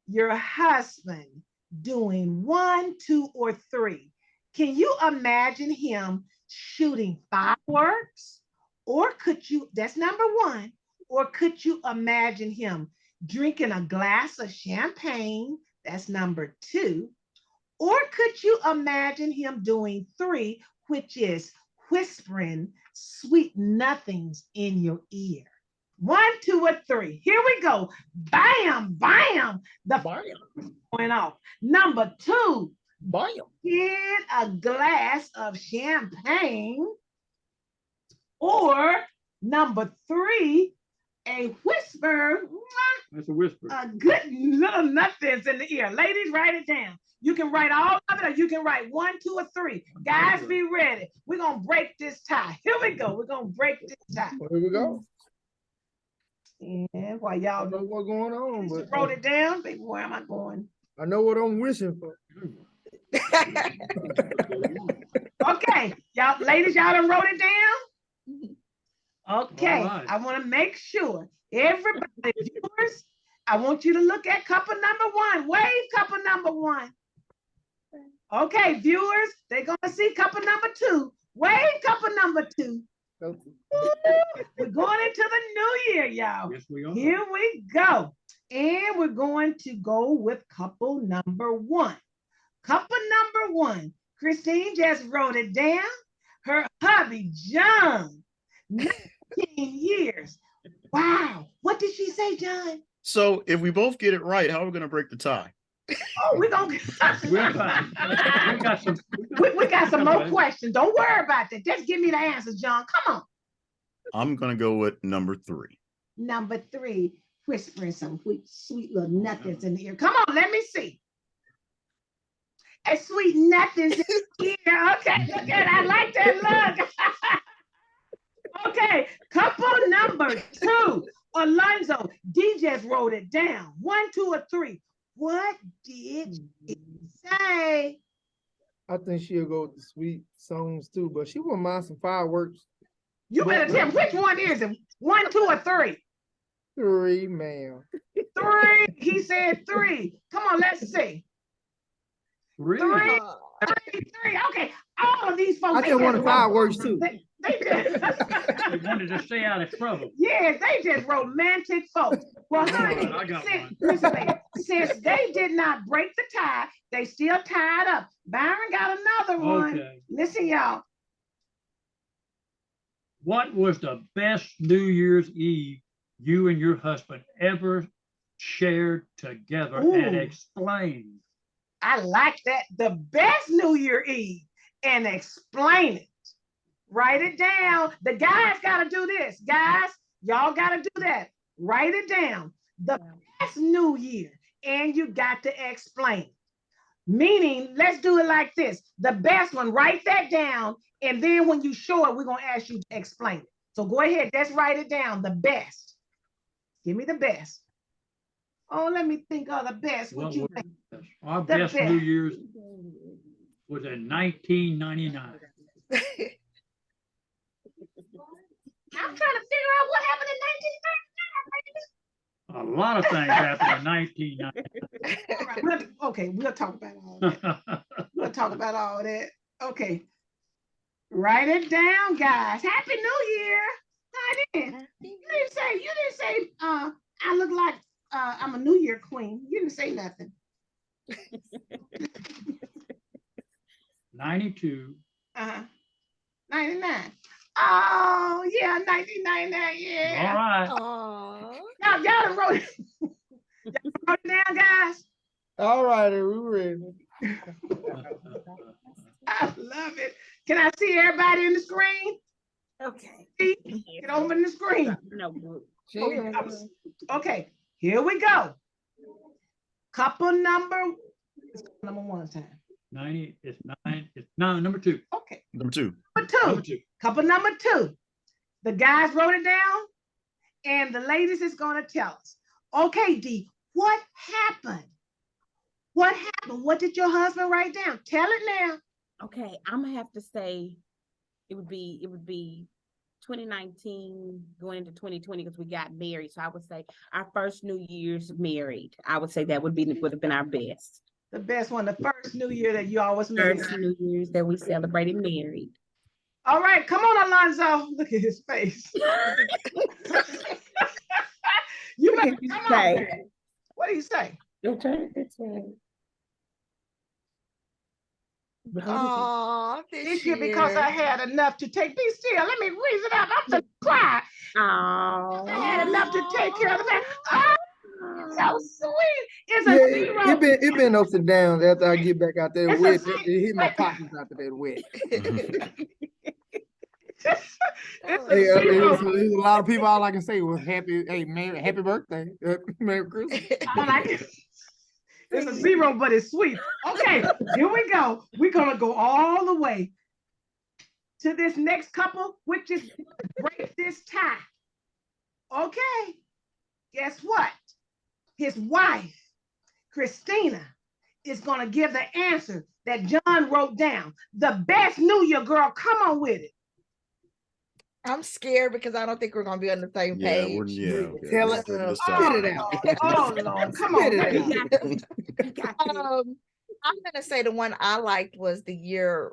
your husband doing 1, 2, or 3? Can you imagine him shooting fireworks? Or could you, that's number 1, or could you imagine him drinking a glass of champagne? That's number 2. Or could you imagine him doing 3, which is whispering sweet nothings in your ear? 1, 2, or 3. Here we go. Bam, bam. The going off. Number 2, get a glass of champagne. Or number 3, a whisper. That's a whisper. A good little nothings in the ear. Ladies, write it down. You can write all of it, or you can write 1, 2, or 3. Guys, be ready. We're gonna break this tie. Here we go. We're gonna break this tie. Here we go. And while I y'all don't know what's going on, but wrote it down, baby, where am I going? I know what I'm wishing for. Okay, y'all, ladies, y'all done wrote it down? Okay, right. I want to make sure everybody, viewers, I want you to look at couple number 1. Wave couple number 1. Okay, viewers, they're gonna see couple number 2. Wave couple number 2. We're going into the new year, y'all. Yes, we are. Here we go. And we're going to go with couple number 1. Couple number 1. Christine just wrote it down. Her hubby, John, 19 years. Wow. What did she say, John? So if we both get it right, how are we going to break the tie? Oh, we're going to We're fine. We got some. we got some more questions. Don't worry about that. Just give me the answers, John. Come on. I'm going to go with number 3. Number 3, whispering some sweet little nothings in the ear. Come on, let me see. A sweet nothings in the ear. Okay, look at I like that look. Okay, couple number 2. Alonzo, D just wrote it down. 1, 2, or 3. What did she say? I think she'll go with the sweet songs too, but she wouldn't mind some fireworks. You better tell me which one is it? 1, 2, or 3? 3, ma'am. 3. He said 3. Come on, let's see. 3. 3. 3. Okay, all of these folks. I just wanted fireworks too. They just, They wanted to stay out of trouble. yes, they just romantic folks. Well, honey, I got one. listen, baby, since they did not break the tie, they still tied up. Byron got another one. Okay. Listen, y'all. What was the best New Year's Eve you and your husband ever shared together and Ooh. explain? I like that. The best New Year Eve, and explain it. Write it down. The guys got to do this. Guys, y'all got to do that. Write it down. The best New Year, and you got to explain it. Meaning, let's do it like this. The best one, write that down, and then when you show it, we're going to ask you to explain it. So go ahead, let's write it down. The best. Give me the best. Oh, let me think of the best. What you think? Our The best best. New Year's was in 1999. I'm trying to figure out what happened in 1999. A lot of things happened in 1999. All right, okay, we'll talk about all that. We'll talk about all that. Okay. Write it down, guys. Happy New Year. You didn't say I look like I'm a New Year queen. You didn't say nothing. 92. 99. Oh, yeah, 1999, yeah. All right. Aww. Y'all done wrote it. Y'all wrote it down, guys. All righty, we're ready. I love it. Can I see everybody in the screen? Okay. Get over in the screen. No. Okay, here we go. Couple number 1 time. 90, it's 9, it's no, number 2. Okay, Number 2. Number 2. couple number 2. The guys wrote it down, and the ladies is gonna tell us. Okay, D, what happened? What happened? What did your husband write down? Tell it now. Okay, I'm gonna have to say it would be 2019 going into 2020 because we got married. So I would say our first New Year's married. I would say that would have been our best. The best one, the first New Year that you always married. First New Year's that we celebrated married. All right, come on, Alonzo. Look at his face. You better come on. What do you say? Your turn. It's right. Oh, This year because I had enough to take. Be still. Let me raise it up. I'm so cry. Oh. I had enough to take care of the man. Oh, so sweet. It's Yeah, a zero. it been ups and downs after I get back out there It's a wet. six. It hit my Wait. pockets after that wet. It's Hey, a zero. there's a lot of people. All I can say was happy birthday, Merry Christmas. All I can- It's a zero, but it's sweet. Okay, here we go. We're gonna go all the way to this next couple, which is break this tie. Okay, guess what? His wife, Kristina, is gonna give the answer that John wrote down. The best New Year, girl. Come on with it. I'm scared because I don't think we're gonna be on the same Yeah, page. okay. Tell Let's it. figure this Oh, out. Spit it out. Lord. Oh, Lord. Come on. Spit Let it me- out. You got this. I'm gonna say the one I liked was the year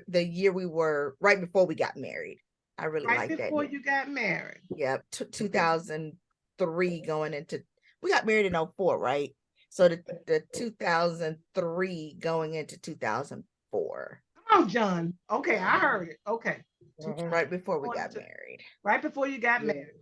the year we were right before we got married. I really Right liked that. before year. you got married. Yep, 2003 going into we got married in 04, right? So the 2003 going into 2004, Come on, John. Okay, I heard it. Okay, right before we Going got to- married. right before you got Yeah. married.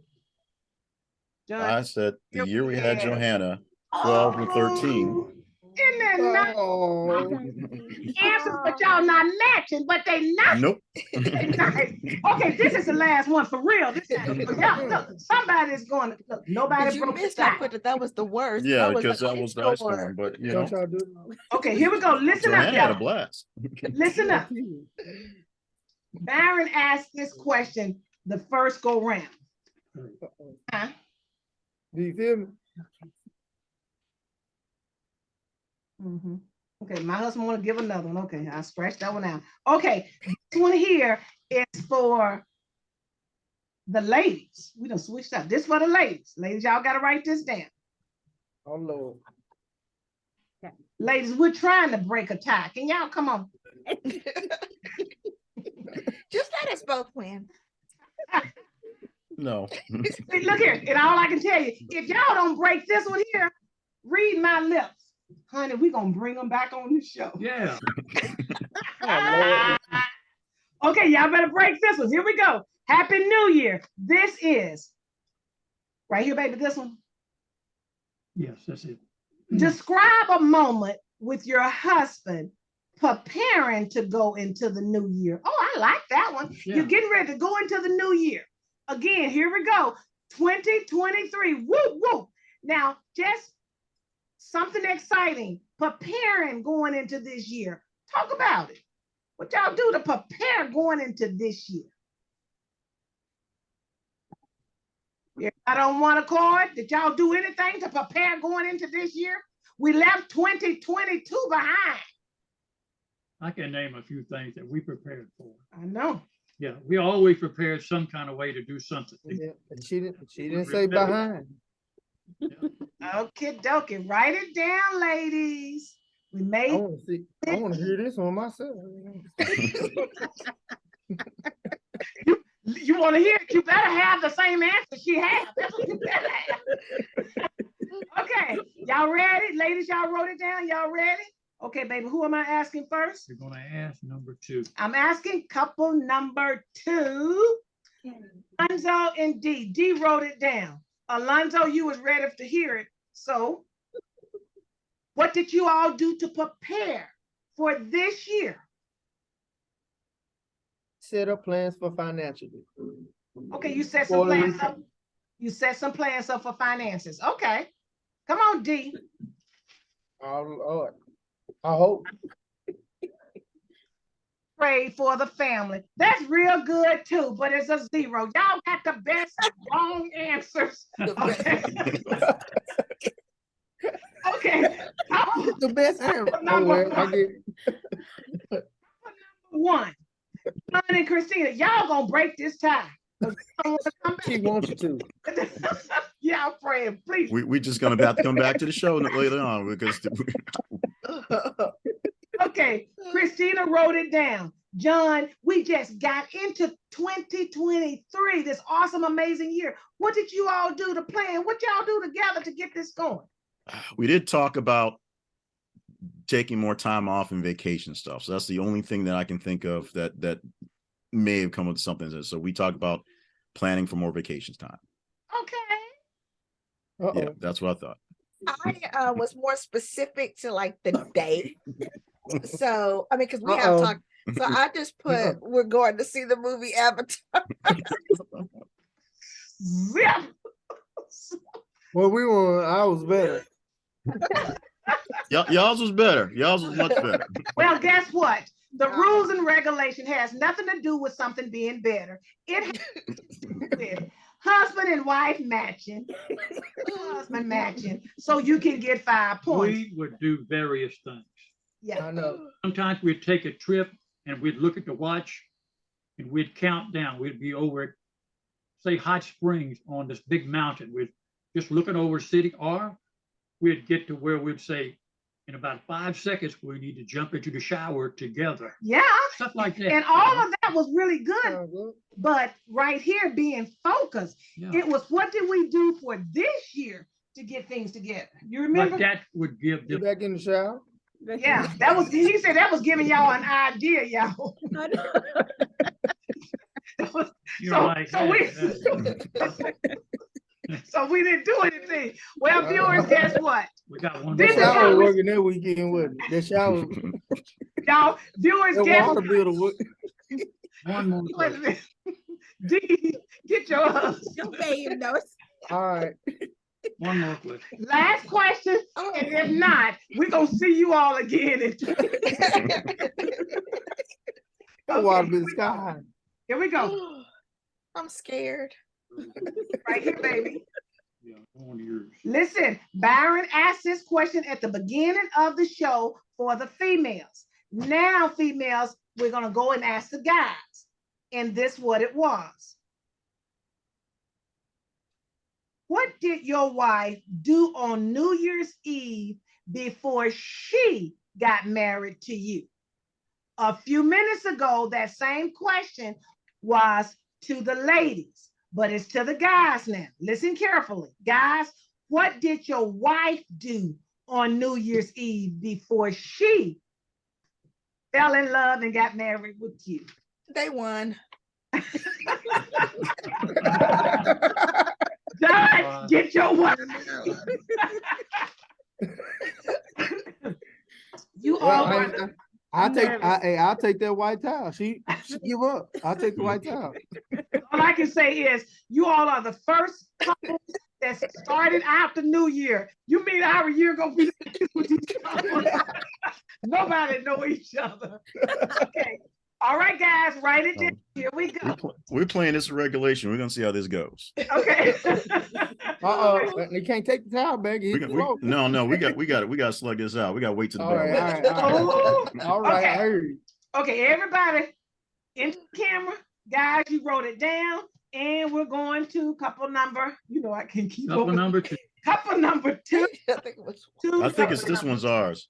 John, I said the year we had Yeah. Johanna, 12 and 13. Isn't that nice? Oh, Answers, but y'all not matching, but they not. Nope. They nice. Okay, this is the last one for real. This time, y'all, look, somebody's going to look. Nobody Did you broke the miss? I tie. put that was the worst. Yeah, was because the that was the ice ice storm, but you know, don't y'all do it? Okay, here we go. Listen up, Johanna had a y'all. blast. Listen up. Byron asked this question the first go round. Huh? Do you feel me? Mhm. Okay, my husband want to give another one. Okay, I scratched that one out. Okay, this one here is for the ladies. We done switched up. This for the ladies. Ladies, y'all got to write this down. Oh Lord. Ladies, we're trying to break a tie. Can y'all come on? Just let us both win. No. See, look here, and all I can tell you, if y'all don't break this one here, read my lips. Honey, we're going to bring them back on the show. Yeah. Oh, Okay, y'all better break this one. Here we go. Happy New Year. This is, right here, baby, this one. Yes, that's it. Describe a moment with your husband preparing to go into the new year. Oh, I like that one. Yeah. You're getting ready to go into the new year. Again, here we go. 2023. Woo, woo. Now, just something exciting. Preparing going into this year. Talk about it. What y'all do to prepare going into this year? Yeah, I don't want a card. Did y'all do anything to prepare going into this year? We left 2022 behind. I can name a few things that we prepared for. I know. Yeah, we always prepared some kind of way to do something. yeah. She didn't say behind. Okay, dokie. Write it down, ladies. We I made want to hear this one myself. you want to hear it, you better have the same answer she has. That's what you better have. Okay, y'all ready? Ladies, y'all wrote it down. Y'all ready? Okay, baby, who am I asking first? You're gonna ask number 2. I'm asking couple number 2. Alonzo and D. D wrote it down. Alonzo, you was ready to hear it. So, what did you all do to prepare for this year? Set up plans for financial. Okay, you set some plans up. You set some plans up for finances. Okay. Come on, D. Oh Lord. I hope. Pray for the family. That's real good too, but it's a 0. Y'all got the best wrong answers. Okay. Okay. The best ever. Oh, Number well, I get it. 1. John and Kristina, y'all gonna break this tie. She wants you to. Yeah, I'm praying, please. We just gonna have to come back to the show later on because Okay, Kristina wrote it down. John, we just got into 2023, this awesome, amazing year. What did you all do to plan? What y'all do together to get this going? we did talk about taking more time off and vacation stuff. So that's the only thing that I can think of that may have come with something. So we talked about planning for more vacation time. Okay. Yeah, that's what I thought. I was more specific to like the day. So I mean, because we have talked. So I just put we're going to see the movie Avatar. Zip. Well, I was better. Y'all's was better. Y'all's was much better. Well, guess what? The rules and regulation has nothing to do with something being better. It has to do with husband and wife matching, husband matching, so you can get 5 points. We would do various things. Yeah. I know. Sometimes we'd take a trip and we'd look at the watch and we'd count down. We'd be over at, say, Hot Springs on this big mountain. We'd just looking over city, or we'd get to where we'd say, in about 5 seconds, we need to jump into the shower together. Yeah. Stuff like that. And all of that was really good. But right here, being focused, Yeah. it was what did we do for this year to get things together? You remember? But that would give Get them, back in the shower. Yeah, that was, he said that was giving y'all an idea, y'all. you're like, so we- So we didn't do anything. Well, viewers, guess what? we got one This The is more. how shower we- working that weekend, wasn't it? The shower, Y'all, viewers, the guess water what? bill. Was- One more. Wait a minute. D, get your All right. One more question. last question. And if not, we're gonna see you all again. That water bill sky high. Here we go. I'm scared. Right here, baby. Yeah, on yours. Listen, Byron asked this question at the beginning of the show for the females. Now, females, we're gonna go and ask the guys. And this what it was. What did your wife do on New Year's Eve before she got married to you? A few minutes ago, that same question was to the ladies, but it's to the guys now. Listen carefully. Guys, what did your wife do on New Year's Eve before she fell in love and got married with you? They won. Judge, get your wife. You all Well, were I'll take that white towel. She give up. I'll take the white towel. all I can say is you all are the first couple that started out the new year. You mean our year gonna be like this with these couples? Nobody know each other. Okay. All right, guys, write it down. Here we go. We're playing this regulation. We're gonna see how this goes. Okay. They can't take the towel back. No, we got to slug this out. We got to wait to the All bell. right, Oh, all right. okay. I heard you. okay, everybody in the camera, guys, you wrote it down, and we're going to couple number. You know I can keep Couple up. number 2. Couple number two. I think it was I think it's couple this number- one's ours.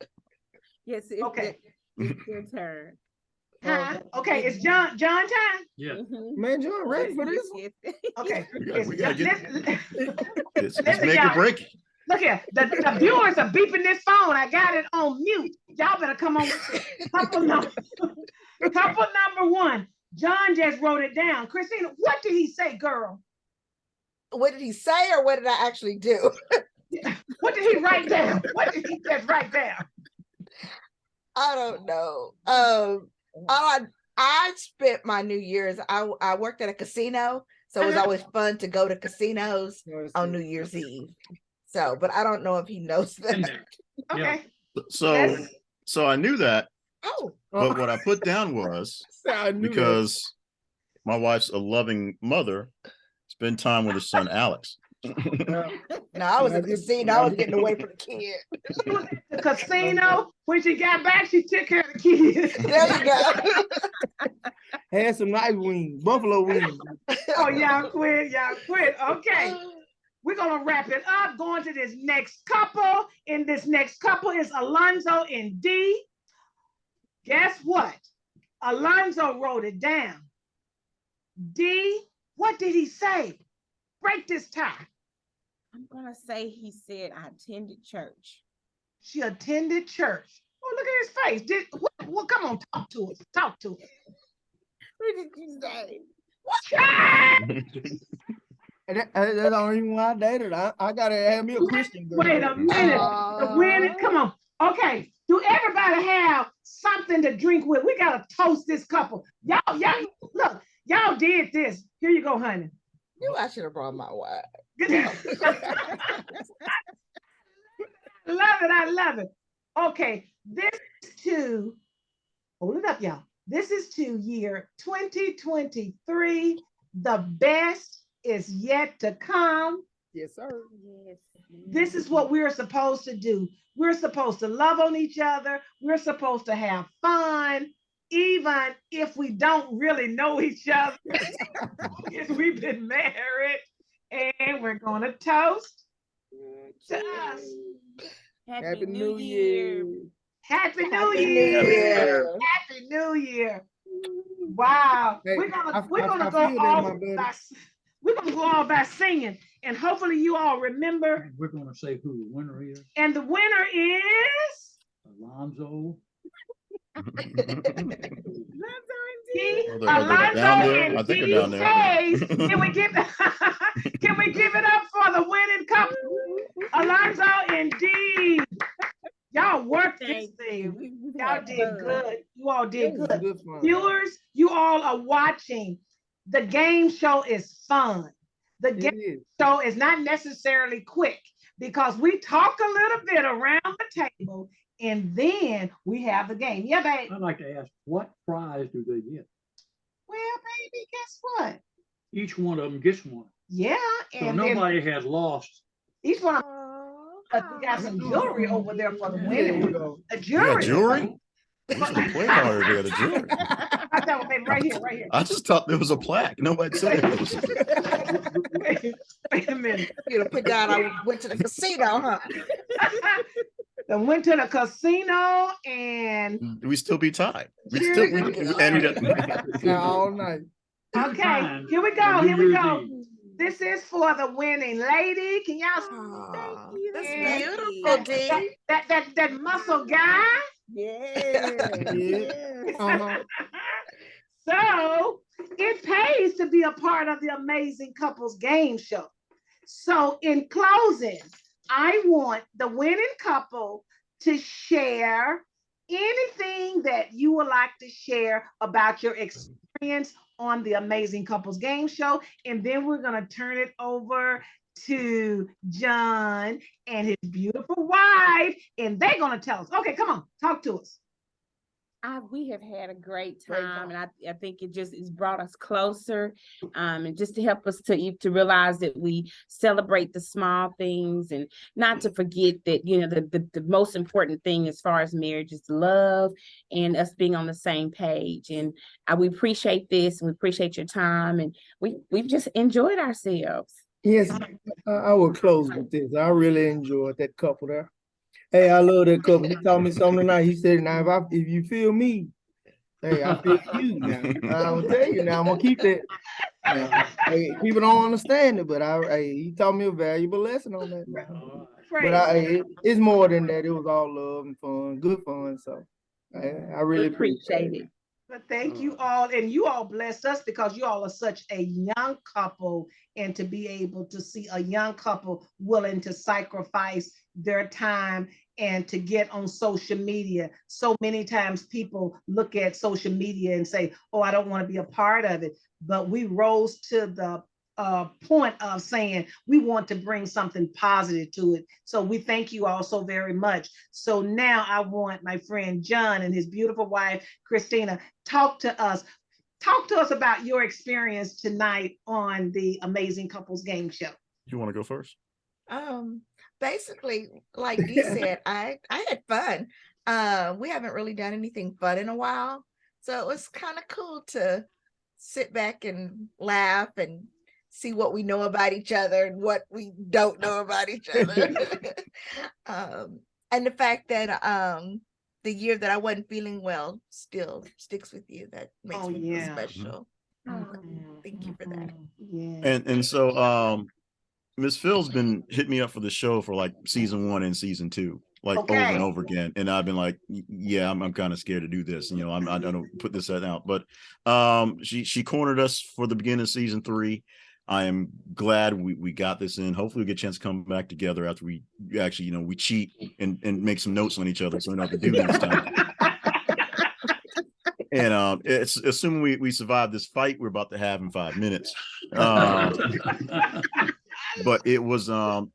Yes, Okay. it's your turn. Huh? Okay, it's John time. Yeah. Mhm. Man, you're ready for this? Yes. Okay. We gotta get it's Listen, make or y'all. break. Look here, the viewers are beeping this phone. I got it on mute. Y'all better come on with it. Couple number 1. John just wrote it down. Kristina, what did he say, girl? what did he say or what did I actually do? What did he write down? What did he just write down? I don't know. I spent my New Year's. I worked at a casino, so it was always fun to go to casinos on New Year's Eve. So, but I don't know if he knows In that. there. Okay. So I knew that, Oh, but what I put down was I knew that. because my wife's a loving mother, spend time with her son Alex. no, I was at the casino. I was getting away from the kid. She was at the casino. When she got back, she took care of the kids. There you go. Had some nice wings, buffalo wings. Oh, y'all quit. Y'all quit. Okay. We're going to wrap it up. Going to this next couple. And this next couple is Alonzo and D. Guess what? Alonzo wrote it down. D, what did he say? Break this tie. I'm gonna say he said I attended church. She attended church. Oh, look at his face. Well, come on, talk to us. Talk to us. What did you say? And that's the only reason why I dated. I gotta have me a Christian girl. Wait a minute. Come on. Okay. Do everybody have something to drink with? We gotta toast this couple. Y'all, look, y'all did this. Here you go, honey. I should have brought my wife. I love it. Okay, this is to, hold it up, y'all. This is to year 2023. The best is yet to come. Yes, sir. Yes. This is what we're supposed to do. We're supposed to love on each other. We're supposed to have fun, even if we don't really know each other. Because we've been married, and we're going to toast to us. Happy New Year. Happy New Happy Year. New Year. Happy New Year. Wow. Hey, we're gonna I go feel that, all my buddy. we're gonna go all by singing, and hopefully you all remember. We're going to say who the winner is. And the winner is Alonzo. Alonzo down there. and I think they're down there. Hayes. Can we give it up for the winning couple? Alonzo and D. Y'all worked this thing. Y'all did good. You all did good. Good fun. Viewers, you all are watching. The game show is fun. The It game is. show is not necessarily quick because we talk a little bit around the table and then we have the game. Yeah, babe. I'd like to ask, what prize do they get? Well, baby, guess what? Each one of them gets one. Yeah, So and then nobody has lost. each one of we got some jewelry over there for the There winning. you go. The You jewelry. got jewelry? We should have played harder to get a jewelry. I tell you, baby, right here, right here. I just thought there was a plaque. Nobody said it was. Wait a minute. You know, put down. I went to the casino, huh? I went to the casino and We still be tied. We got Now all night. okay, here we go. Here we go. This is for the winning lady. Can y'all see? Aw, that's And beautiful, D. that muscle guy? Yeah. So it pays to be a part of the Amazing Couples Game Show. So in closing, I want the winning couple to share anything that you would like to share about your experience on the Amazing Couples Game Show. And then we're going to turn it over to John and his beautiful wife, and they're going to tell us. Okay, come on, talk to us. We have had a great time, and I think it's brought us closer, and just to help us to realize that we celebrate the small things and not to forget that, you know, the most important thing as far as marriage is love and us being on the same page. And we appreciate this, and we appreciate your time, and we've just enjoyed ourselves. Yes, I will close with this. I really enjoyed that couple there. Hey, I love that couple. He told me something tonight. He said, "Now, if you feel me, hey, I feel you." Now, I'm gonna tell you. Now, I'm gonna keep that. Hey, people don't understand it, but he taught me a valuable lesson on that. Now. But it's more than that. It was all love and fun, good fun. So, I really appreciate it. But thank you all, and you all blessed us because you all are such a young couple, and to be able to see a young couple willing to sacrifice their time and to get on social media. So many times people look at social media and say, oh, I don't want to be a part of it. But we rose to the point of saying we want to bring something positive to it. So we thank you all so very much. So now I want my friend John and his beautiful wife, Kristina, talk to us about your experience tonight on the Amazing Couples Game Show. You want to go first? Basically, like Dee said, I had fun. We haven't really done anything fun in a while. So it was kind of cool to sit back and laugh and see what we know about each other and what we don't know about each other. And the fact that the year that I wasn't feeling well still sticks with you. That makes me feel special. Thank you for that. Yeah. And so Miss Phil's been hitting me up for the show for like season 1 and season 2. like over and Okay. over again. And I've been like, yeah, I'm kind of scared to do this. You know, I don't put this out, but she cornered us for the beginning of season 3. I am glad we got this in. Hopefully we get a chance to come back together after we actually, you know, we cheat and make some notes on each other so we know what to do next time. And it's assuming we survive this fight we're about to have in 5 minutes. But it was fun.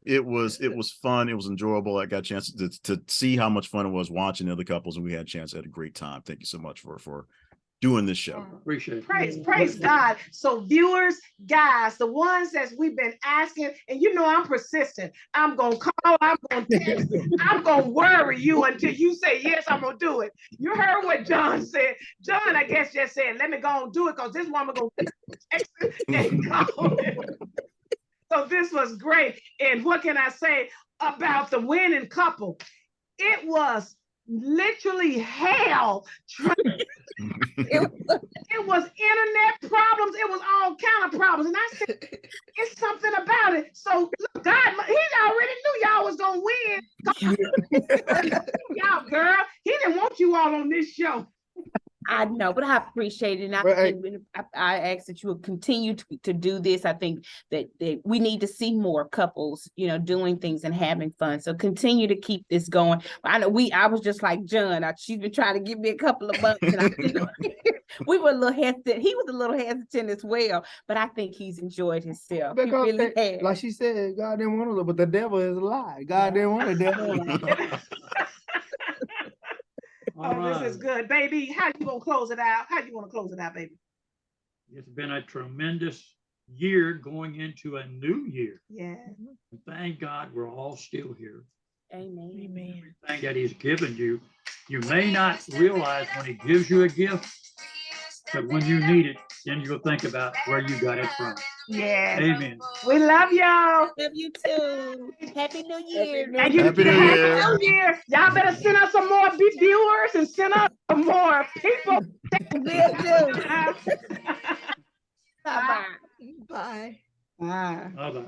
It was enjoyable. I got a chance to see how much fun it was watching the other couples, and we had a chance. Had a great time. Thank you so much for doing this show. Appreciate it. Praise God. So viewers, guys, the ones that we've been asking, and you know I'm persistent. I'm gonna call, I'm gonna text, I'm gonna worry you until you say yes, I'm gonna do it. You heard what John said. John, I guess, just said, let me go and do it because this woman gonna text and call it. So this was great. And what can I say about the winning couple? It was literally hell. It was internet problems. It was all kind of problems. And I said, it's something about it. So look, God, he already knew y'all was gonna win. Y'all, girl, he didn't want you all on this show. I know, but I appreciate it. And I ask that you will continue to do this. I think that we need to see more couples, you know, doing things and having fun. So continue to keep this going. I know I was just like John. She's been trying to give me a couple of months. And we were a little hesitant. He was a little hesitant as well, but I think he's enjoyed himself. He really has. Like she said, God didn't want to, but the devil is a lie. God didn't want the devil. This is good, baby. How you gonna close it out? How you want to close it out, baby? It's been a tremendous year going into a new year. Yeah. Thank God we're all still here. Amen. Amen. Everything that he's given you, you may not realize when he gives you a gift, but when you need it, then you'll think about where you got it from. Yeah. Amen. We love y'all. Love you too. Happy New Year. And you Happy New Year. Happy New Year. Y'all better send us some more viewers and send us some more people. Will do. Bye-bye. Bye. Bye. Bye-bye.